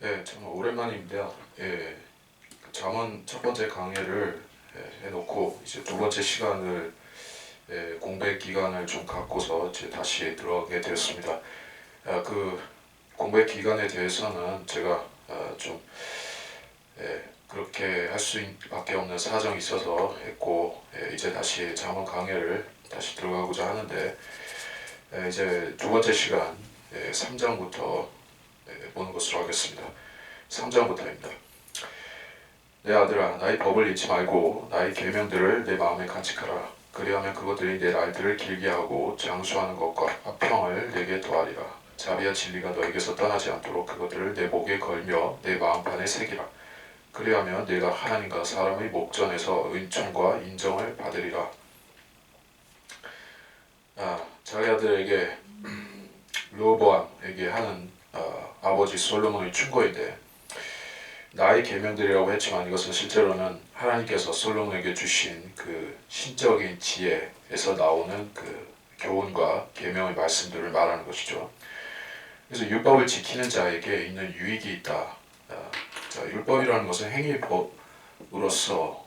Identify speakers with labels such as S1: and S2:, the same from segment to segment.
S1: 예, 정말 오랜만입니다. 예, 잠언 첫 번째 강의를 해놓고 이제 두 번째 시간을 공백 기간을 좀 갖고서 이제 다시 들어가게 되었습니다. 그 공백 기간에 대해서는 제가 좀 그렇게 할 수밖에 없는 사정이 있어서 했고 이제 다시 잠언 강의를 다시 들어가고자 하는데 이제 두 번째 시간 3장부터 보는 것으로 하겠습니다. 3장부터입니다. 내 아들아, 나의 법을 잊지 말고 나의 계명들을 내 마음에 간직하라. 그리하면 그것들이 내 날들을 길게 하고 장수하는 것과 화평을 내게 더하리라. 자비와 진리가 너에게서 떠나지 않도록 그것들을 내 목에 걸며 내 마음판에 새기라. 그리하면 내가 하나님과 사람의 목전에서 은총과 인정을 받으리라. 자기 아들에게 르호보암에게 하는 아버지 솔로몬의 충고인데, 나의 계명들이라고 했지만 이것은 실제로는 하나님께서 솔로몬에게 주신 그 신적인 지혜에서 나오는 그 교훈과 계명의 말씀들을 말하는 것이죠. 그래서 율법을 지키는 자에게 있는 유익이 있다. 율법이라는 것은 행위법으로서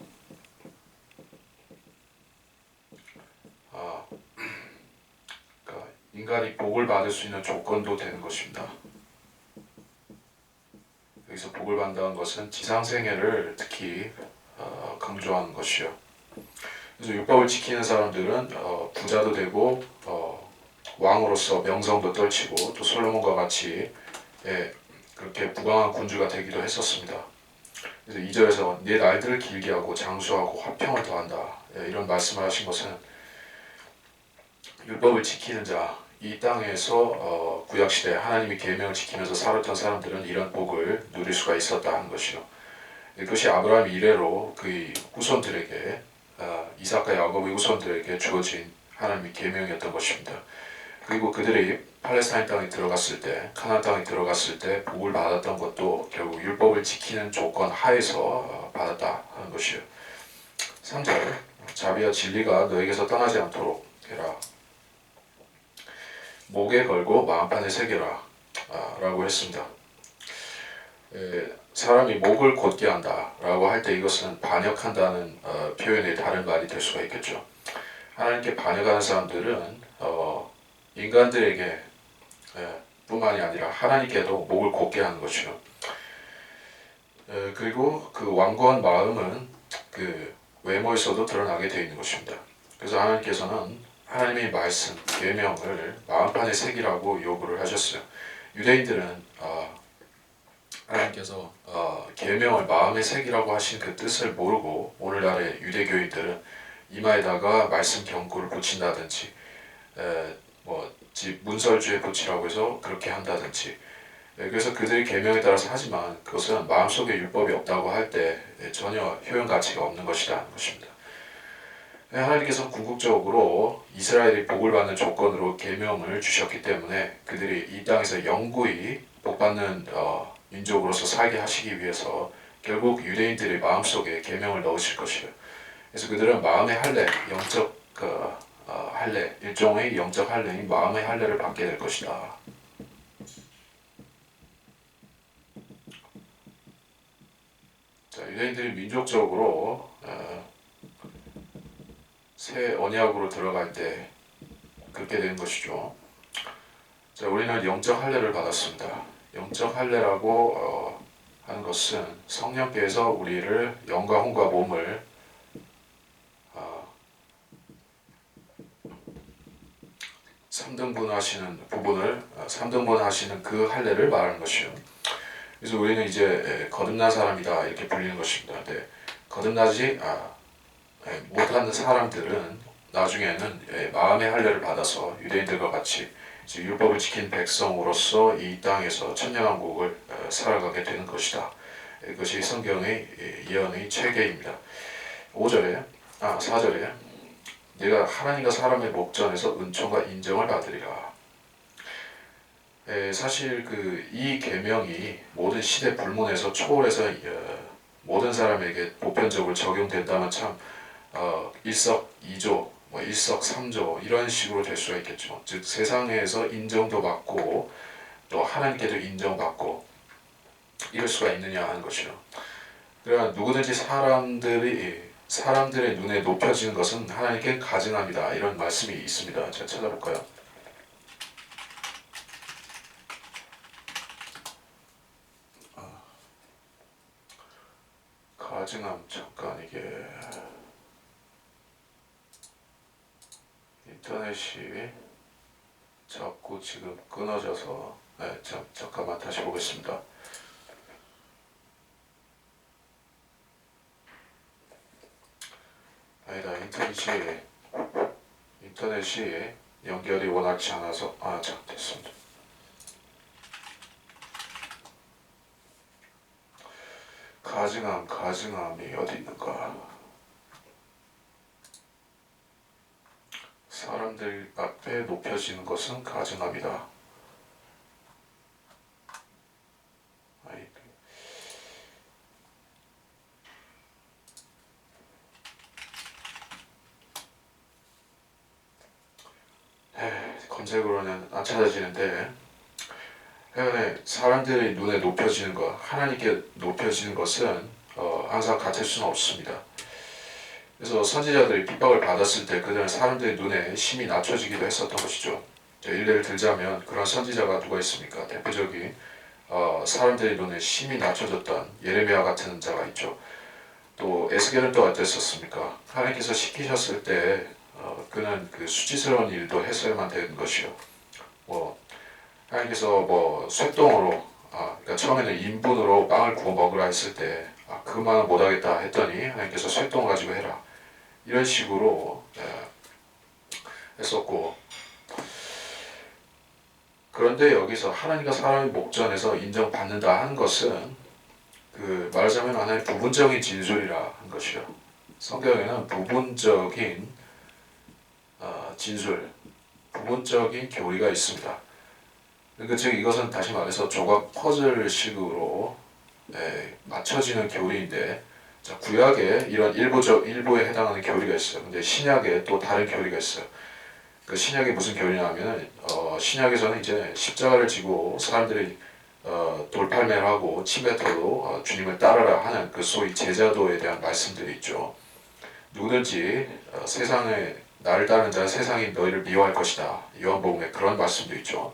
S1: 그러니까 인간이 복을 받을 수 있는 조건도 되는 것입니다. 여기서 복을 받는다는 것은 지상생애를 특히 강조하는 것이요. 그래서 율법을 지키는 사람들은 부자도 되고 왕으로서 명성도 떨치고 또 솔로몬과 같이 그렇게 부강한 군주가 되기도 했었습니다. 그래서 2절에서 내 날들을 길게 하고 장수하고 화평을 더한다, 이런 말씀을 하신 것은 율법을 지키는 자, 이 땅에서 구약시대 하나님이 계명을 지키면서 살았던 사람들은 이런 복을 누릴 수가 있었다 하는 것이요. 그것이 아브라함 이래로 그의 후손들에게 이삭과 야곱의 후손들에게 주어진 하나님의 계명이었던 것입니다. 그리고 그들이 팔레스타인 땅에 들어갔을 때, 가나안 땅에 들어갔을 때 복을 받았던 것도 결국 율법을 지키는 조건 하에서 받았다 하는 것이요. 3절, 자비와 진리가 너에게서 떠나지 않도록 해라. 목에 걸고 마음판에 새겨라 라고 했습니다. 사람이 목을 곧게 한다 라고 할 때 이것은 반역한다는 표현의 다른 말이 될 수가 있겠죠. 하나님께 반역하는 사람들은 인간들에게 뿐만이 아니라 하나님께도 목을 곧게 하는 것이요. 그리고 그 완고한 마음은 그 외모에서도 드러나게 되어 있는 것입니다. 그래서 하나님께서는 하나님의 말씀, 계명을 마음판에 새기라고 요구를 하셨어요. 유대인들은 하나님께서 계명을 마음에 새기라고 하신 그 뜻을 모르고 오늘날의 유대교인들은 이마에다가 말씀 경고를 붙인다든지 집 문설주에 붙이라고 해서 그렇게 한다든지, 그래서 그들이 계명에 따라서 하지만 그것은 마음속에 율법이 없다고 할 때 전혀 효용 가치가 없는 것이라는 것입니다. 하나님께서 궁극적으로 이스라엘이 복을 받는 조건으로 계명을 주셨기 때문에 그들이 이 땅에서 영구히 복받는 민족으로서 살게 하시기 위해서 결국 유대인들의 마음속에 계명을 넣으실 것이에요. 그래서 그들은 마음의 할례, 영적 할례, 일종의 영적 할례인 마음의 할례를 받게 될 것이다. 자, 유대인들이 민족적으로 새 언약으로 들어갈 때 그렇게 되는 것이죠. 자, 우리는 영적 할례를 받았습니다. 영적 할례라고 하는 것은 성령께서 우리를 영과 혼과 몸을 3등분 하시는 부분을 3등분 하시는 그 할례를 말하는 것이요. 그래서 우리는 이제 거듭난 사람이다 이렇게 불리는 것입니다. 근데 거듭나지 못하는 사람들은 나중에는 마음의 할례를 받아서 유대인들과 같이 율법을 지킨 백성으로서 이 땅에서 천년왕국을 살아가게 되는 것이다. 이것이 성경의 예언의 체계입니다. 4절에 내가 하나님과 사람의 목전에서 은총과 인정을 받으리라. 사실 이 계명이 모든 시대 불문에서 초월해서 모든 사람에게 보편적으로 적용된다면 참 일석이조, 일석삼조 이런 식으로 될 수가 있겠죠. 즉 세상에서 인정도 받고 또 하나님께도 인정받고 이럴 수가 있느냐 하는 것이요. 그러나 누구든지 사람들의 눈에 높여지는 것은 하나님께 가증합니다. 이런 말씀이 있습니다. 제가 찾아볼까요? 가증함 잠깐 이게 인터넷이 자꾸 지금 끊어져서 잠깐만 다시 보겠습니다. 아니다 인터넷이 연결이 원활치 않아서 자 됐습니다. 가증함이 어디 있는가? 사람들 앞에 높여지는 것은 가증함이다. 검색으로는 안 찾아지는데 하여간에 사람들의 눈에 높여지는 것, 하나님께 높여지는 것은 항상 같을 수는 없습니다. 그래서 선지자들이 핍박을 받았을 때 그들은 사람들의 눈에 심히 낮춰지기도 했었던 것이죠. 일례를 들자면 그런 선지자가 누가 있습니까? 대표적인 사람들의 눈에 심히 낮춰졌던 예레미야 같은 자가 있죠. 또 에스겔은 또 어땠었습니까? 하나님께서 시키셨을 때 그는 그 수치스러운 일도 했어야만 되는 것이요. 하나님께서 쇠똥으로 그러니까 처음에는 인분으로 빵을 구워 먹으라 했을 때 그만은 못하겠다 했더니 하나님께서 쇠똥 가지고 해라 이런 식으로 했었고, 그런데 여기서 하나님과 사람의 목전에서 인정받는다 하는 것은 말하자면 하나의 부분적인 진술이라 한 것이요. 성경에는 부분적인 진술, 부분적인 교리가 있습니다. 그러니까 즉 이것은 다시 말해서 조각 퍼즐식으로 맞춰지는 교리인데, 자, 구약에 이런 일부에 해당하는 교리가 있어요. 근데 신약에 또 다른 교리가 있어요. 그 신약이 무슨 교리냐면은 신약에서는 이제 십자가를 지고 사람들이 돌팔매를 하고 침뱉어도 주님을 따르라 하는 그 소위 제자도에 대한 말씀들이 있죠. 누구든지 세상에 나를 따르는 자는 세상이 너희를 미워할 것이다. 요한복음에 그런 말씀도 있죠.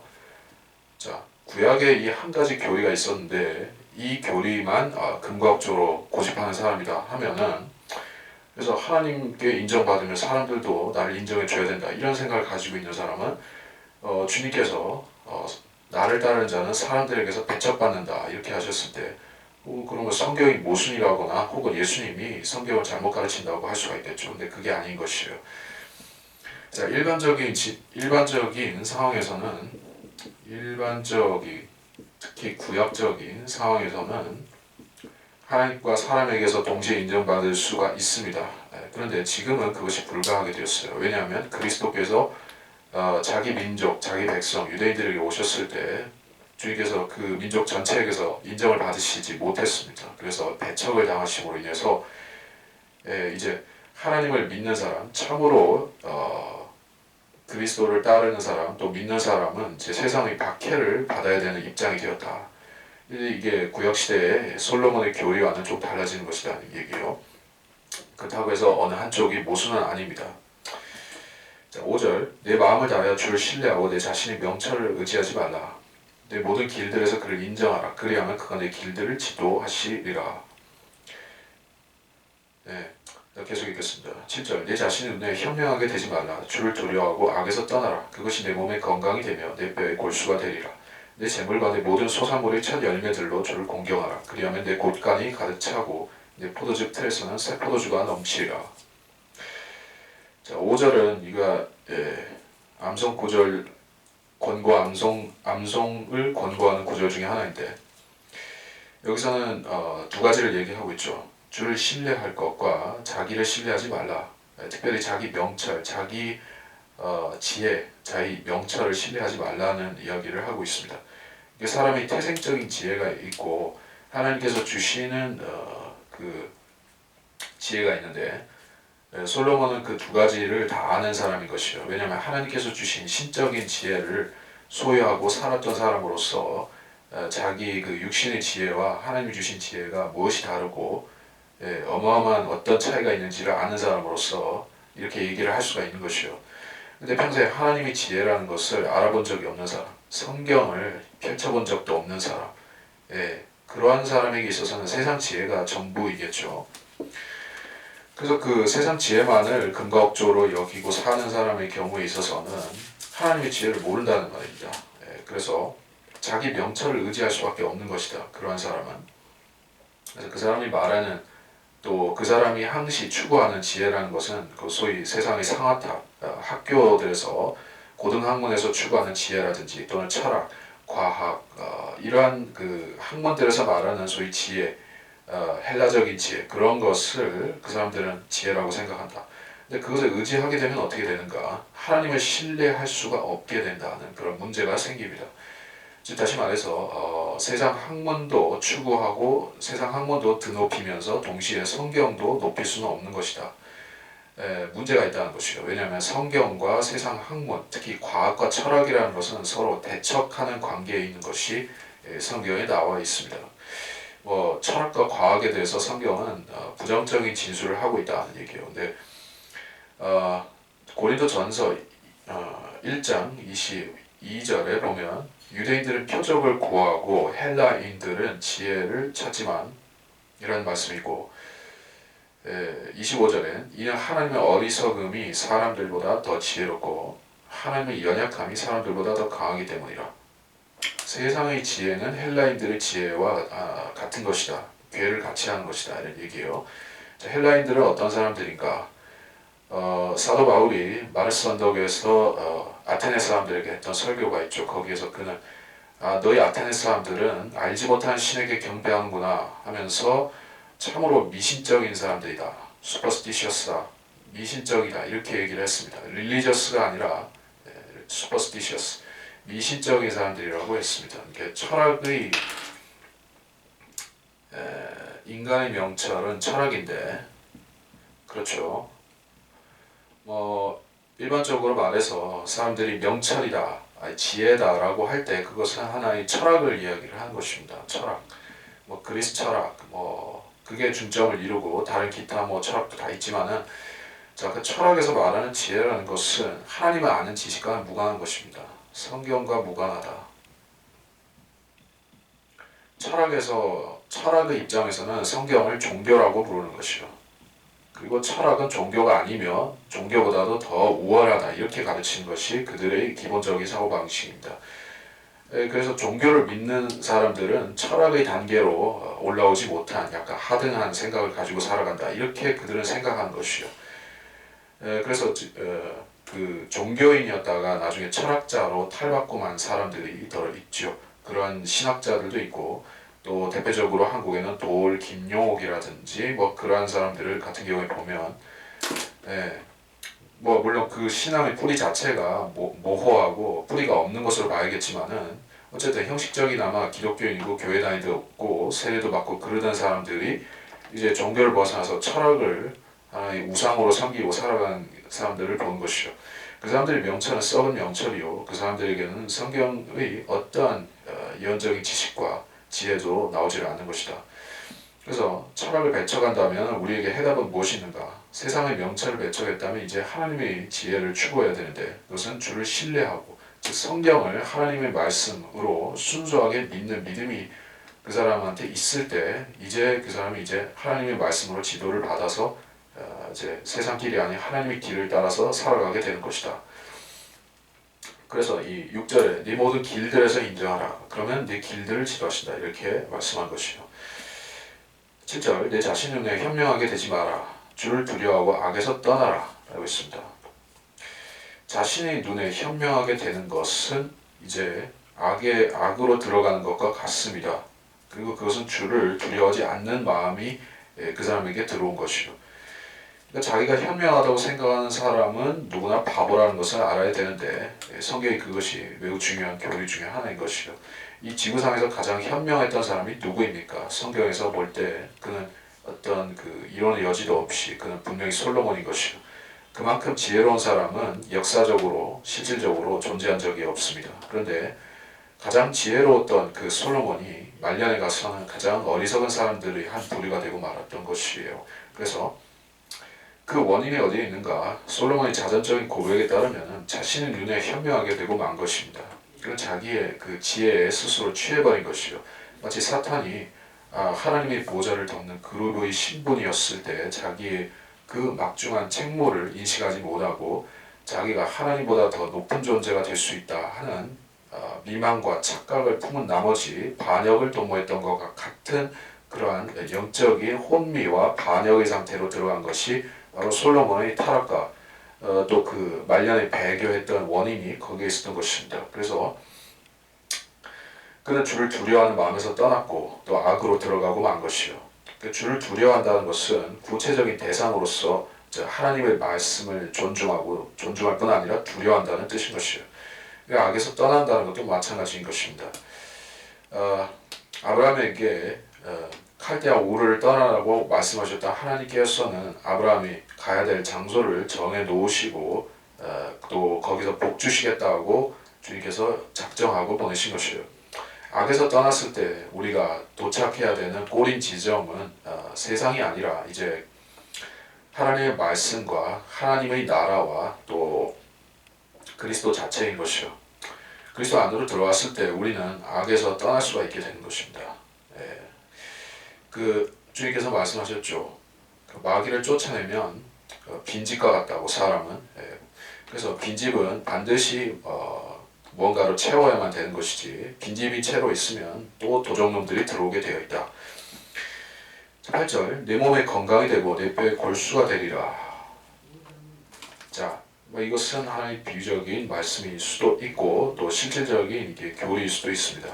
S1: 자, 구약에 이 한 가지 교리가 있었는데 이 교리만 금과옥조로 고집하는 사람이다 하면은, 그래서 하나님께 인정받으면 사람들도 나를 인정해 줘야 된다 이런 생각을 가지고 있는 사람은 주님께서 나를 따르는 자는 사람들에게서 배척받는다 이렇게 하셨을 때 그런 거 성경이 모순이라거나 혹은 예수님이 성경을 잘못 가르친다고 할 수가 있겠죠. 근데 그게 아닌 것이에요. 자, 일반적인 상황에서는 특히 구약적인 상황에서는 하나님과 사람에게서 동시에 인정받을 수가 있습니다. 그런데 지금은 그것이 불가하게 되었어요. 왜냐하면 그리스도께서 자기 민족, 자기 백성, 유대인들에게 오셨을 때 주님께서 그 민족 전체에게서 인정을 받으시지 못했습니다. 그래서 배척을 당하심으로 인해서 이제 하나님을 믿는 사람, 참으로 그리스도를 따르는 사람, 또 믿는 사람은 이제 세상의 박해를 받아야 되는 입장이 되었다. 이게 구약시대의 솔로몬의 교리와는 좀 달라지는 것이라는 얘기예요. 그렇다고 해서 어느 한쪽이 모순은 아닙니다. 자, 5절 내 마음을 다하여 주를 신뢰하고 내 자신의 명철을 의지하지 말라. 내 모든 길들에서 그를 인정하라. 그리하면 그가 내 길들을 지도하시리라. 계속 읽겠습니다. 7절 내 자신의 눈에 현명하게 되지 말라. 주를 두려워하고 악에서 떠나라. 그것이 내 몸에 건강이 되며 내 뼈에 골수가 되리라. 내 재물과 내 모든 소산물의 첫 열매들로 주를 공경하라. 그리하면 내 곳간이 가득 차고 내 포도즙 틀에서는 새 포도주가 넘치리라. 자, 5절은 이가 암송 구절 권고 암송을 권고하는 구절 중에 하나인데, 여기서는 두 가지를 얘기하고 있죠. 주를 신뢰할 것과 자기를 신뢰하지 말라. 특별히 자기 명철, 자기 지혜, 자기 명철을 신뢰하지 말라는 이야기를 하고 있습니다. 이게 사람의 태생적인 지혜가 있고 하나님께서 주시는 그 지혜가 있는데, 솔로몬은 그 두 가지를 다 아는 사람인 것이요. 왜냐하면 하나님께서 주신 신적인 지혜를 소유하고 살았던 사람으로서 자기 그 육신의 지혜와 하나님이 주신 지혜가 무엇이 다르고 어마어마한 어떤 차이가 있는지를 아는 사람으로서 이렇게 얘기를 할 수가 있는 것이요. 근데 평소에 하나님의 지혜라는 것을 알아본 적이 없는 사람, 성경을 펼쳐본 적도 없는 사람, 그러한 사람에게 있어서는 세상 지혜가 전부이겠죠. 그래서 그 세상 지혜만을 근거업적으로 여기고 사는 사람의 경우에 있어서는 하나님의 지혜를 모른다는 말입니다. 그래서 자기 명철을 의지할 수밖에 없는 것이다. 그러한 사람은. 그래서 그 사람이 말하는 또 그 사람이 항시 추구하는 지혜라는 것은 그 소위 세상의 상아탑, 학교들에서 고등학문에서 추구하는 지혜라든지 또는 철학, 과학 이러한 그 학문들에서 말하는 소위 지혜, 헬라적인 지혜 그런 것을 그 사람들은 지혜라고 생각한다. 근데 그것을 의지하게 되면 어떻게 되는가? 하나님을 신뢰할 수가 없게 된다는 그런 문제가 생깁니다. 즉 다시 말해서 세상 학문도 추구하고 세상 학문도 드높이면서 동시에 성경도 높일 수는 없는 것이다. 문제가 있다는 것이요. 왜냐하면 성경과 세상 학문, 특히 과학과 철학이라는 것은 서로 대척하는 관계에 있는 것이 성경에 나와 있습니다. 철학과 과학에 대해서 성경은 부정적인 진술을 하고 있다는 얘기예요. 근데 고린도전서 1장 22절에 보면 유대인들은 표적을 구하고 헬라인들은 지혜를 찾지만 이런 말씀이고 25절엔 이는 하나님의 어리석음이 사람들보다 더 지혜롭고 하나님의 연약함이 사람들보다 더 강하기 때문이라. 세상의 지혜는 헬라인들의 지혜와 같은 것이다. 괴를 같이 하는 것이다. 이런 얘기예요. 헬라인들은 어떤 사람들인가? 사도 바울이 마르스 언덕에서 아테네 사람들에게 했던 설교가 있죠. 거기에서 그는 너희 아테네 사람들은 알지 못한 신에게 경배하는구나 하면서 참으로 미신적인 사람들이다. superstitious다. 미신적이다. 이렇게 얘기를 했습니다. religious가 아니라 superstitious. 미신적인 사람들이라고 했습니다. 철학의 인간의 명철은 철학인데 그렇죠. 일반적으로 말해서 사람들이 명철이다, 지혜다라고 할 때 그것은 하나의 철학을 이야기를 하는 것입니다. 철학, 그리스 철학, 그게 중점을 이루고 다른 기타 철학도 다 있지만은 그 철학에서 말하는 지혜라는 것은 하나님을 아는 지식과는 무관한 것입니다. 성경과 무관하다. 철학의 입장에서는 성경을 종교라고 부르는 것이요. 그리고 철학은 종교가 아니며 종교보다도 더 우월하다 이렇게 가르치는 것이 그들의 기본적인 사고방식입니다. 그래서 종교를 믿는 사람들은 철학의 단계로 올라오지 못한 약간 하등한 생각을 가지고 살아간다 이렇게 그들은 생각하는 것이요. 그래서 그 종교인이었다가 나중에 철학자로 탈바꿈 한 사람들이 더 있죠. 그러한 신학자들도 있고 또 대표적으로 한국에는 도올 김용옥이라든지 그러한 사람들을 같은 경우에 보면 물론 그 신앙의 뿌리 자체가 모호하고 뿌리가 없는 것으로 봐야겠지만은 어쨌든 형식적이나마 기독교인이고 교회 다니고 세례도 받고 그러던 사람들이 이제 종교를 벗어나서 철학을 하나의 우상으로 섬기고 살아가는 사람들을 보는 것이죠. 그 사람들의 명철은 썩은 명철이요. 그 사람들에게는 성경의 어떠한 예언적인 지식과 지혜도 나오지 않는 것이다. 그래서 철학을 배척한다면 우리에게 해답은 무엇이 있는가? 세상의 명철을 배척했다면 이제 하나님의 지혜를 추구해야 되는데 그것은 주를 신뢰하고 즉 성경을 하나님의 말씀으로 순수하게 믿는 믿음이 그 사람한테 있을 때 이제 그 사람이 이제 하나님의 말씀으로 지도를 받아서 이제 세상 길이 아닌 하나님의 길을 따라서 살아가게 되는 것이다. 그래서 이 6절에 네 모든 길들에서 인정하라. 그러면 네 길들을 지도하신다. 이렇게 말씀한 것이요. 7절 내 자신의 눈에 현명하게 되지 마라. 주를 두려워하고 악에서 떠나라. 라고 있습니다. 자신의 눈에 현명하게 되는 것은 이제 악으로 들어가는 것과 같습니다. 그리고 그것은 주를 두려워하지 않는 마음이 그 사람에게 들어온 것이요. 그러니까 자기가 현명하다고 생각하는 사람은 누구나 바보라는 것을 알아야 되는데 성경이 그것이 매우 중요한 교리 중에 하나인 것이요. 이 지구상에서 가장 현명했던 사람이 누구입니까? 성경에서 볼 때 그는 어떤 그 이론의 여지도 없이 그는 분명히 솔로몬인 것이요. 그만큼 지혜로운 사람은 역사적으로 실질적으로 존재한 적이 없습니다. 그런데 가장 지혜로웠던 그 솔로몬이 말년에 가서는 가장 어리석은 사람들의 한 부류가 되고 말았던 것이에요. 그래서 그 원인이 어디에 있는가? 솔로몬의 자전적인 고백에 따르면 자신의 눈에 현명하게 되고 만 것입니다. 이건 자기의 그 지혜에 스스로 취해버린 것이요. 마치 사탄이 하나님의 보좌를 덮는 그룹의 신분이었을 때 자기의 그 막중한 책무를 인식하지 못하고 자기가 하나님보다 더 높은 존재가 될 수 있다 하는 미망과 착각을 품은 나머지 반역을 도모했던 것과 같은 그러한 영적인 혼미와 반역의 상태로 들어간 것이 바로 솔로몬의 타락과 또 그 말년에 배교했던 원인이 거기에 있었던 것입니다. 그래서 그는 주를 두려워하는 마음에서 떠났고 또 악으로 들어가고 만 것이요. 그 주를 두려워한다는 것은 구체적인 대상으로서 하나님의 말씀을 존중할 뿐 아니라 두려워한다는 뜻인 것이요. 악에서 떠난다는 것도 마찬가지인 것입니다. 아브라함에게 칼데아 우르를 떠나라고 말씀하셨다 하나님께서는 아브라함이 가야 될 장소를 정해 놓으시고 또 거기서 복 주시겠다고 주님께서 작정하고 보내신 것이에요. 악에서 떠났을 때 우리가 도착해야 되는 꼬린 지점은 세상이 아니라 이제 하나님의 말씀과 하나님의 나라와 또 그리스도 자체인 것이요. 그리스도 안으로 들어왔을 때 우리는 악에서 떠날 수가 있게 되는 것입니다. 그 주님께서 말씀하셨죠. 그 마귀를 쫓아내면 빈집과 같다고 사람은. 그래서 빈집은 반드시 뭔가로 채워야만 되는 것이지 빈집이 채로 있으면 또 도적놈들이 들어오게 되어 있다. 8절 내 몸에 건강이 되고 내 뼈에 골수가 되리라. 자, 이것은 하나의 비유적인 말씀일 수도 있고 또 실질적인 이게 교리일 수도 있습니다.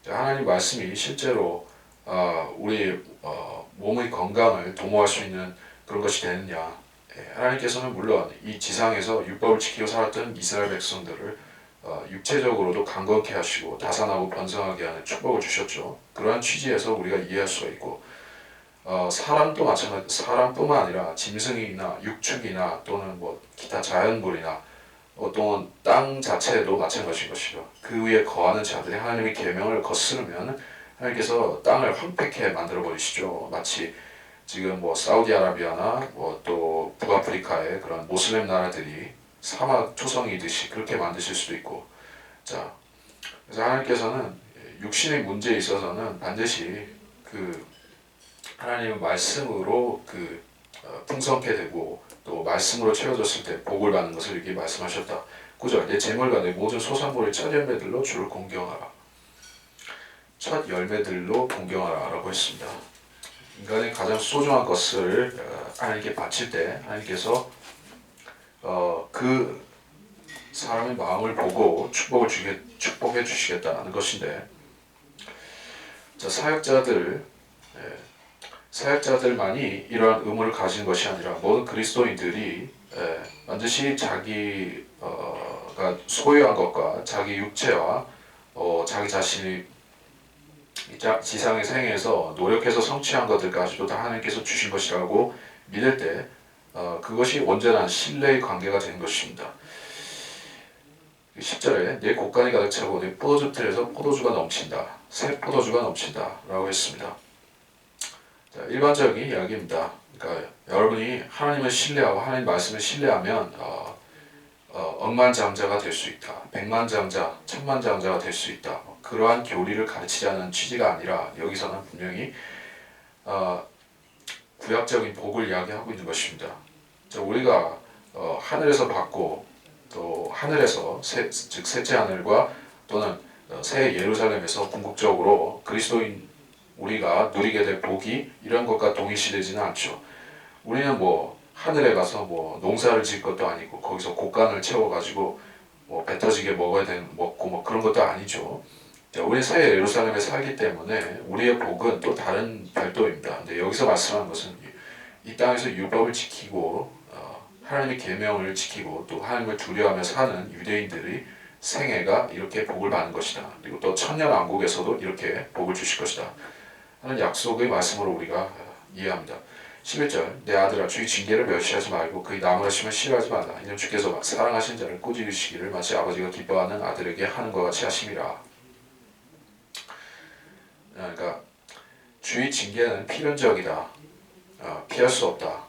S1: 자, 하나님 말씀이 실제로 우리의 몸의 건강을 도모할 수 있는 그런 것이 되느냐. 하나님께서는 물론 이 지상에서 율법을 지키고 살았던 이스라엘 백성들을 육체적으로도 강건케 하시고 다산하고 번성하게 하는 축복을 주셨죠. 그러한 취지에서 우리가 이해할 수가 있고 사람도 마찬가지, 사람뿐만 아니라 짐승이나 육축이나 또는 뭐 기타 자연물이나 또는 땅 자체도 마찬가지인 것이죠. 그 위에 거하는 자들이 하나님의 계명을 거스르면 하나님께서 땅을 황폐케 만들어 버리시죠. 마치 지금 뭐 사우디아라비아나 뭐 또 북아프리카의 그런 모슬렘 나라들이 사막 초성이듯이 그렇게 만드실 수도 있고, 자, 그래서 하나님께서는 육신의 문제에 있어서는 반드시 그 하나님의 말씀으로 풍성케 되고 또 말씀으로 채워졌을 때 복을 받는 것을 이렇게 말씀하셨다. 9절 내 재물과 내 모든 소산물의 첫 열매들로 주를 공경하라. 첫 열매들로 공경하라 라고 했습니다. 인간의 가장 소중한 것을 하나님께 바칠 때 하나님께서 그 사람의 마음을 보고 축복해 주시겠다는 것인데, 자, 사역자들만이 이러한 의무를 가진 것이 아니라 모든 그리스도인들이 반드시 자기가 소유한 것과 자기 육체와 자기 자신이 지상의 생에서 노력해서 성취한 것들까지도 다 하나님께서 주신 것이라고 믿을 때 그것이 온전한 신뢰의 관계가 되는 것입니다. 10절에 내 곡간이 가득 차고 내 포도주 틀에서 포도주가 넘친다. 새 포도주가 넘친다 라고 했습니다. 자, 일반적인 이야기입니다. 그러니까 여러분이 하나님을 신뢰하고 하나님 말씀을 신뢰하면 억만장자가 될 수 있다. 백만장자, 천만장자가 될 수 있다. 그러한 교리를 가르치자는 취지가 아니라 여기서는 분명히 구약적인 복을 이야기하고 있는 것입니다. 자, 우리가 하늘에서 받고 또 하늘에서 즉 셋째 하늘과 또는 새 예루살렘에서 궁극적으로 그리스도인 우리가 누리게 될 복이 이런 것과 동일시되지는 않죠. 우리는 뭐 하늘에 가서 뭐 농사를 지을 것도 아니고 거기서 곡간을 채워가지고 뭐 배 터지게 먹고 뭐 그런 것도 아니죠. 우리 새 예루살렘에 살기 때문에 우리의 복은 또 다른 별도입니다. 근데 여기서 말씀하는 것은 이 땅에서 율법을 지키고 하나님의 계명을 지키고 또 하나님을 두려워하며 사는 유대인들의 생애가 이렇게 복을 받는 것이다. 그리고 또 천년왕국에서도 이렇게 복을 주실 것이다 하는 약속의 말씀으로 우리가 이해합니다. 11절 내 아들아 주의 징계를 멸시하지 말고 그의 나무라심을 싫어하지 말라. 이는 주께서 사랑하신 자를 꾸짖으시기를 마치 아버지가 기뻐하는 아들에게 하는 것 같이 하심이라. 그러니까 주의 징계는 필연적이다, 피할 수 없다,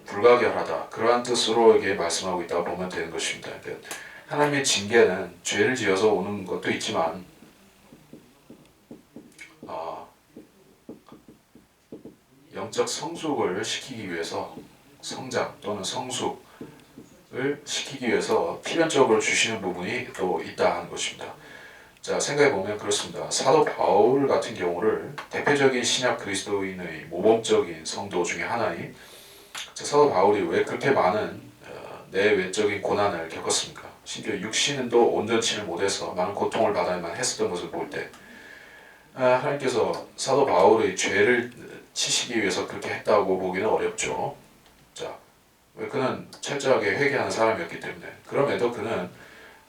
S1: 불가결하다, 그러한 뜻으로 이게 말씀하고 있다고 보면 되는 것입니다. 그러니까 하나님의 징계는 죄를 지어서 오는 것도 있지만 영적 성숙을 시키기 위해서, 성장 또는 성숙을 시키기 위해서 필연적으로 주시는 부분이 또 있다 하는 것입니다. 자, 생각해보면 그렇습니다. 사도 바울 같은 경우를 대표적인 신약 그리스도인의 모범적인 성도 중에 하나인 사도 바울이 왜 그렇게 많은 내외적인 고난을 겪었습니까? 심지어 육신도 온전치를 못해서 많은 고통을 받아야만 했었던 것을 볼 때 하나님께서 사도 바울의 죄를 치시기 위해서 그렇게 했다고 보기는 어렵죠. 자, 왜 그는 철저하게 회개하는 사람이었기 때문에. 그럼에도 그는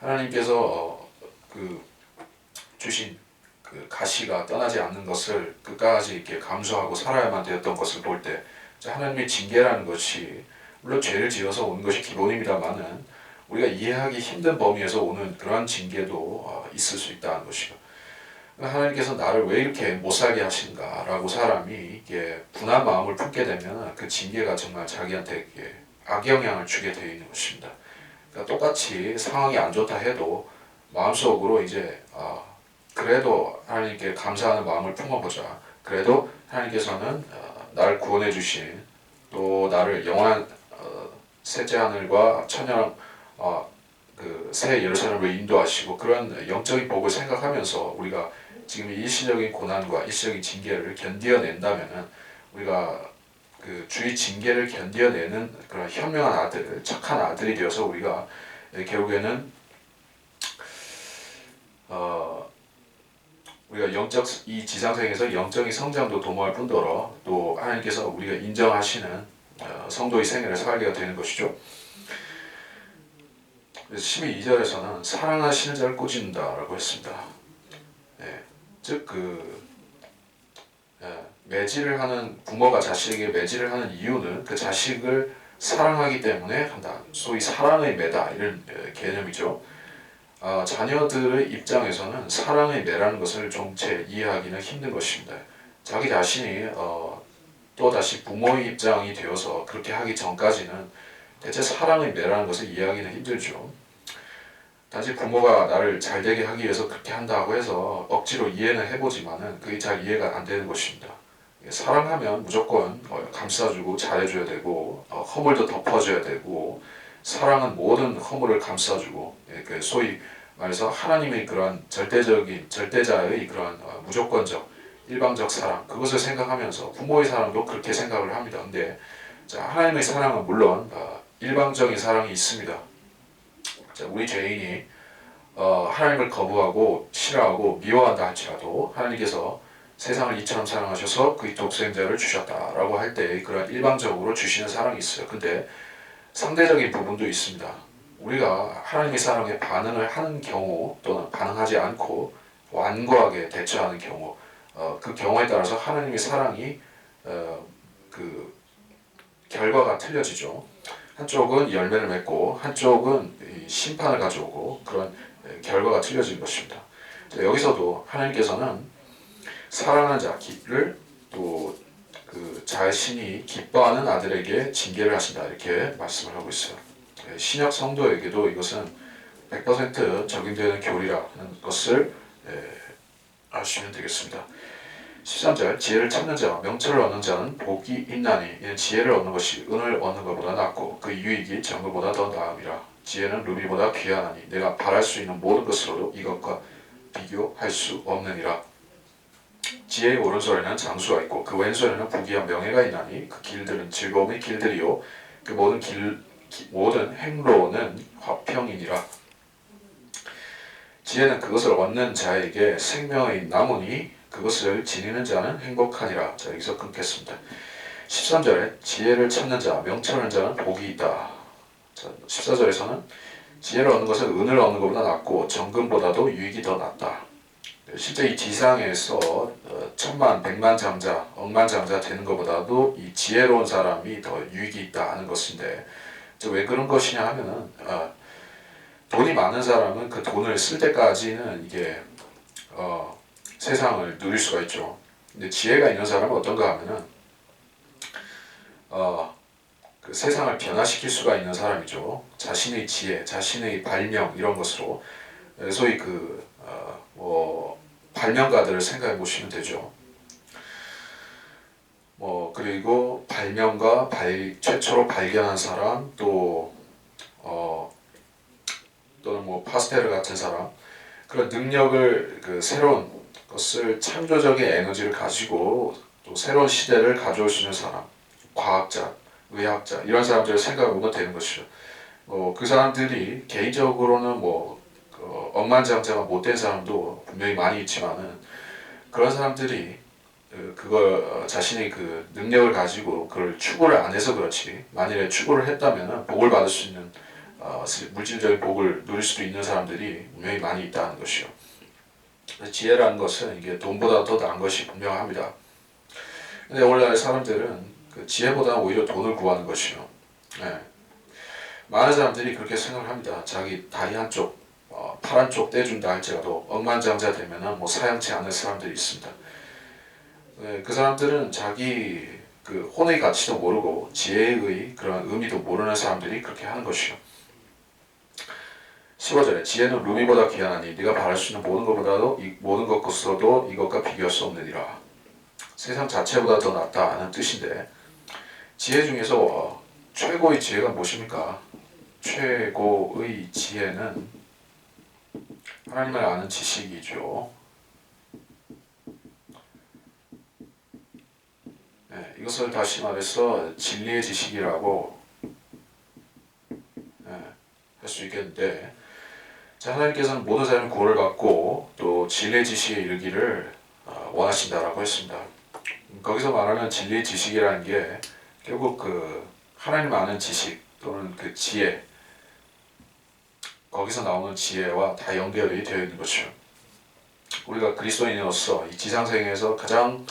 S1: 하나님께서 그 주신 그 가시가 떠나지 않는 것을 끝까지 이렇게 감수하고 살아야만 되었던 것을 볼 때 하나님의 징계라는 것이 물론 죄를 지어서 오는 것이 기본입니다만은 우리가 이해하기 힘든 범위에서 오는 그러한 징계도 있을 수 있다는 것이죠. 하나님께서 나를 왜 이렇게 못살게 하신가라고 사람이 이게 분한 마음을 품게 되면 그 징계가 정말 자기한테 악영향을 주게 되어 있는 것입니다. 그러니까 똑같이 상황이 안 좋다 해도 마음속으로 이제 그래도 하나님께 감사하는 마음을 품어보자. 그래도 하나님께서는 나를 구원해 주신, 또 나를 영원한 셋째 하늘과 천년 그 새 예루살렘으로 인도하시고 그런 영적인 복을 생각하면서 우리가 지금 일시적인 고난과 일시적인 징계를 견뎌낸다면은 우리가 그 주의 징계를 견뎌내는 그런 현명한 아들, 착한 아들이 되어서 우리가 결국에는 우리가 이 지상생에서 영적인 성장도 도모할 뿐더러 또 하나님께서 우리가 인정하시는 성도의 생애를 살게 되는 것이죠. 그래서 12절에서는 사랑하시는 자를 꾸짖는다라고 했습니다. 즉 매질을 하는 부모가 자식에게 매질을 하는 이유는 그 자식을 사랑하기 때문에 한다. 소위 사랑의 매다 이런 개념이죠. 자녀들의 입장에서는 사랑의 매라는 것을 좀 채 이해하기는 힘든 것입니다. 자기 자신이 또다시 부모의 입장이 되어서 그렇게 하기 전까지는 대체 사랑의 매라는 것을 이해하기는 힘들죠. 단지 부모가 나를 잘되게 하기 위해서 그렇게 한다고 해서 억지로 이해는 해보지만은 그게 잘 이해가 안 되는 것입니다. 사랑하면 무조건 감싸주고 잘해줘야 되고 허물도 덮어줘야 되고 사랑은 모든 허물을 감싸주고 소위 말해서 하나님의 그러한 절대자의 그러한 무조건적 일방적 사랑 그것을 생각하면서 부모의 사랑도 그렇게 생각을 합니다. 근데 하나님의 사랑은 물론 일방적인 사랑이 있습니다. 우리 죄인이 하나님을 거부하고 싫어하고 미워한다 할지라도 하나님께서 세상을 이처럼 사랑하셔서 그의 독생자를 주셨다라고 할 때 그런 일방적으로 주시는 사랑이 있어요. 근데 상대적인 부분도 있습니다. 우리가 하나님의 사랑에 반응을 하는 경우 또는 반응하지 않고 완고하게 대처하는 경우 그 경우에 따라서 하나님의 사랑이 그 결과가 틀려지죠. 한쪽은 열매를 맺고 한쪽은 심판을 가져오고 그런 결과가 틀려진 것입니다. 여기서도 하나님께서는 사랑하는 자를 또 그 자신이 기뻐하는 아들에게 징계를 하신다 이렇게 말씀을 하고 있어요. 신약 성도에게도 이것은 100% 적용되는 교리라는 것을 아시면 되겠습니다. 13절 지혜를 찾는 자와 명철을 얻는 자는 복이 있나니 이는 지혜를 얻는 것이 은을 얻는 것보다 낫고 그 유익이 정금보다 더 나음이라. 지혜는 루비보다 귀하나니 내가 바랄 수 있는 모든 것으로도 이것과 비교할 수 없느니라. 지혜의 오른손에는 장수가 있고 그 왼손에는 부귀한 명예가 있나니 그 길들은 즐거움의 길들이요 그 모든 행로는 화평이니라. 지혜는 그것을 얻는 자에게 생명의 나무니 그것을 지니는 자는 행복하니라. 자, 여기서 끊겠습니다. 13절에 지혜를 찾는 자, 명철하는 자는 복이 있다. 자, 14절에서는 지혜를 얻는 것은 은을 얻는 것보다 낫고 정금보다도 유익이 더 낫다. 실제 이 지상에서 천만, 백만 장자, 억만 장자 되는 것보다도 이 지혜로운 사람이 더 유익이 있다 하는 것인데 왜 그런 것이냐 하면은 돈이 많은 사람은 그 돈을 쓸 때까지는 이게 세상을 누릴 수가 있죠. 근데 지혜가 있는 사람은 어떤가 하면은 그 세상을 변화시킬 수가 있는 사람이죠. 자신의 지혜, 자신의 발명 이런 것으로 소위 뭐 발명가들을 생각해 보시면 되죠. 뭐 그리고 발명가, 최초로 발견한 사람, 또는 뭐 파스텔 같은 사람, 그런 능력을 새로운 것을 창조적인 에너지를 가지고 또 새로운 시대를 가져올 수 있는 사람, 과학자, 의학자 이런 사람들을 생각해 보면 되는 것이죠. 그 사람들이 개인적으로는 억만장자가 못된 사람도 분명히 많이 있지만은 그런 사람들이 그걸 자신의 그 능력을 가지고 그걸 추구를 안 해서 그렇지, 만일에 추구를 했다면은 복을 받을 수 있는 물질적인 복을 누릴 수도 있는 사람들이 분명히 많이 있다는 것이요. 지혜라는 것은 이게 돈보다 더 나은 것이 분명합니다. 근데 오늘날 사람들은 그 지혜보다 오히려 돈을 구하는 것이요. 네. 많은 사람들이 그렇게 생각을 합니다. 자기 다리 한쪽, 팔 한쪽 떼준다 할지라도 억만장자 되면은 뭐 사양치 않을 사람들이 있습니다. 네, 그 사람들은 자기 그 혼의 가치도 모르고 지혜의 그런 의미도 모르는 사람들이 그렇게 하는 것이요. 15절에 지혜는 루비보다 귀하나니 네가 바랄 수 있는 모든 것으로도 이것과 비교할 수 없느니라. 세상 자체보다 더 낫다는 뜻인데 지혜 중에서 최고의 지혜가 무엇입니까? 최고의 지혜는 하나님을 아는 지식이죠. 네, 이것을 다시 말해서 진리의 지식이라고 할 수 있겠는데, 하나님께서는 모든 사람이 구원을 받고 또 진리의 지식에 이르기를 원하신다라고 했습니다. 거기서 말하는 진리의 지식이라는 게 결국 그 하나님 아는 지식 또는 그 지혜, 거기서 나오는 지혜와 다 연결이 되어 있는 것이죠. 우리가 그리스도인으로서 이 지상생에서 가장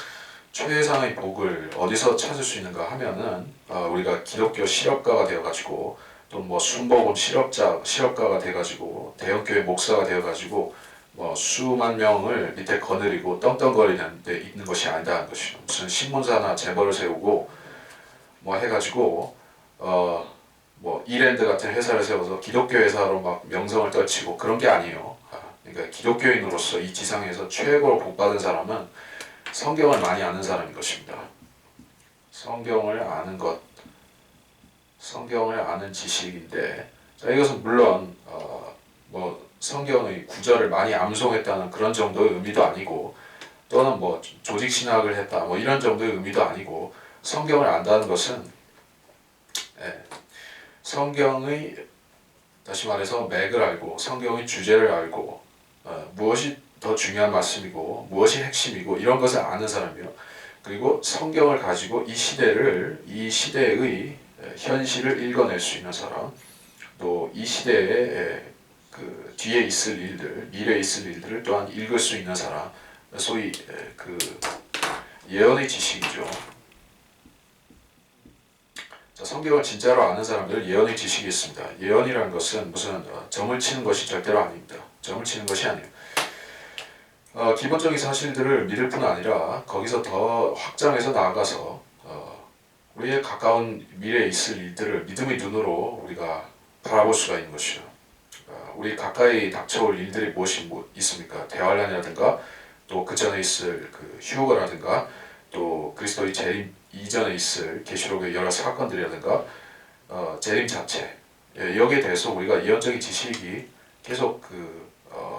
S1: 최상의 복을 어디서 찾을 수 있는가 하면은 우리가 기독교 실업가가 되어가지고 또 뭐 순복음 실업가가 돼가지고 대형교회 목사가 되어가지고 뭐 수만 명을 밑에 거느리고 떵떵거리는 데 있는 것이 아니다는 것이죠. 무슨 신문사나 재벌을 세우고 뭐 해가지고 뭐 이랜드 같은 회사를 세워서 기독교 회사로 막 명성을 떨치고 그런 게 아니에요. 그러니까 기독교인으로서 이 지상에서 최고로 복받은 사람은 성경을 많이 아는 사람인 것입니다. 성경을 아는 것, 성경을 아는 지식인데, 이것은 물론 뭐 성경의 구절을 많이 암송했다는 그런 정도의 의미도 아니고, 또는 뭐 조직 신학을 했다 뭐 이런 정도의 의미도 아니고, 성경을 안다는 것은 성경의 다시 말해서 맥을 알고 성경의 주제를 알고 무엇이 더 중요한 말씀이고 무엇이 핵심이고 이런 것을 아는 사람이요. 그리고 성경을 가지고 이 시대의 현실을 읽어낼 수 있는 사람, 또 이 시대의 그 뒤에 있을 일들, 미래에 있을 일들을 또한 읽을 수 있는 사람, 소위 그 예언의 지식이죠. 성경을 진짜로 아는 사람들 예언의 지식이 있습니다. 예언이라는 것은 무슨 점을 치는 것이 절대로 아닙니다. 점을 치는 것이 아니에요. 기본적인 사실들을 믿을 뿐 아니라 거기서 더 확장해서 나아가서 우리의 가까운 미래에 있을 일들을 믿음의 눈으로 우리가 바라볼 수가 있는 것이죠. 우리 가까이 닥쳐올 일들이 무엇이 있습니까? 대환란이라든가 또 그 전에 있을 그 휴거라든가 또 그리스도의 재림 이전에 있을 계시록의 여러 사건들이라든가 재림 자체, 여기에 대해서 우리가 예언적인 지식이 계속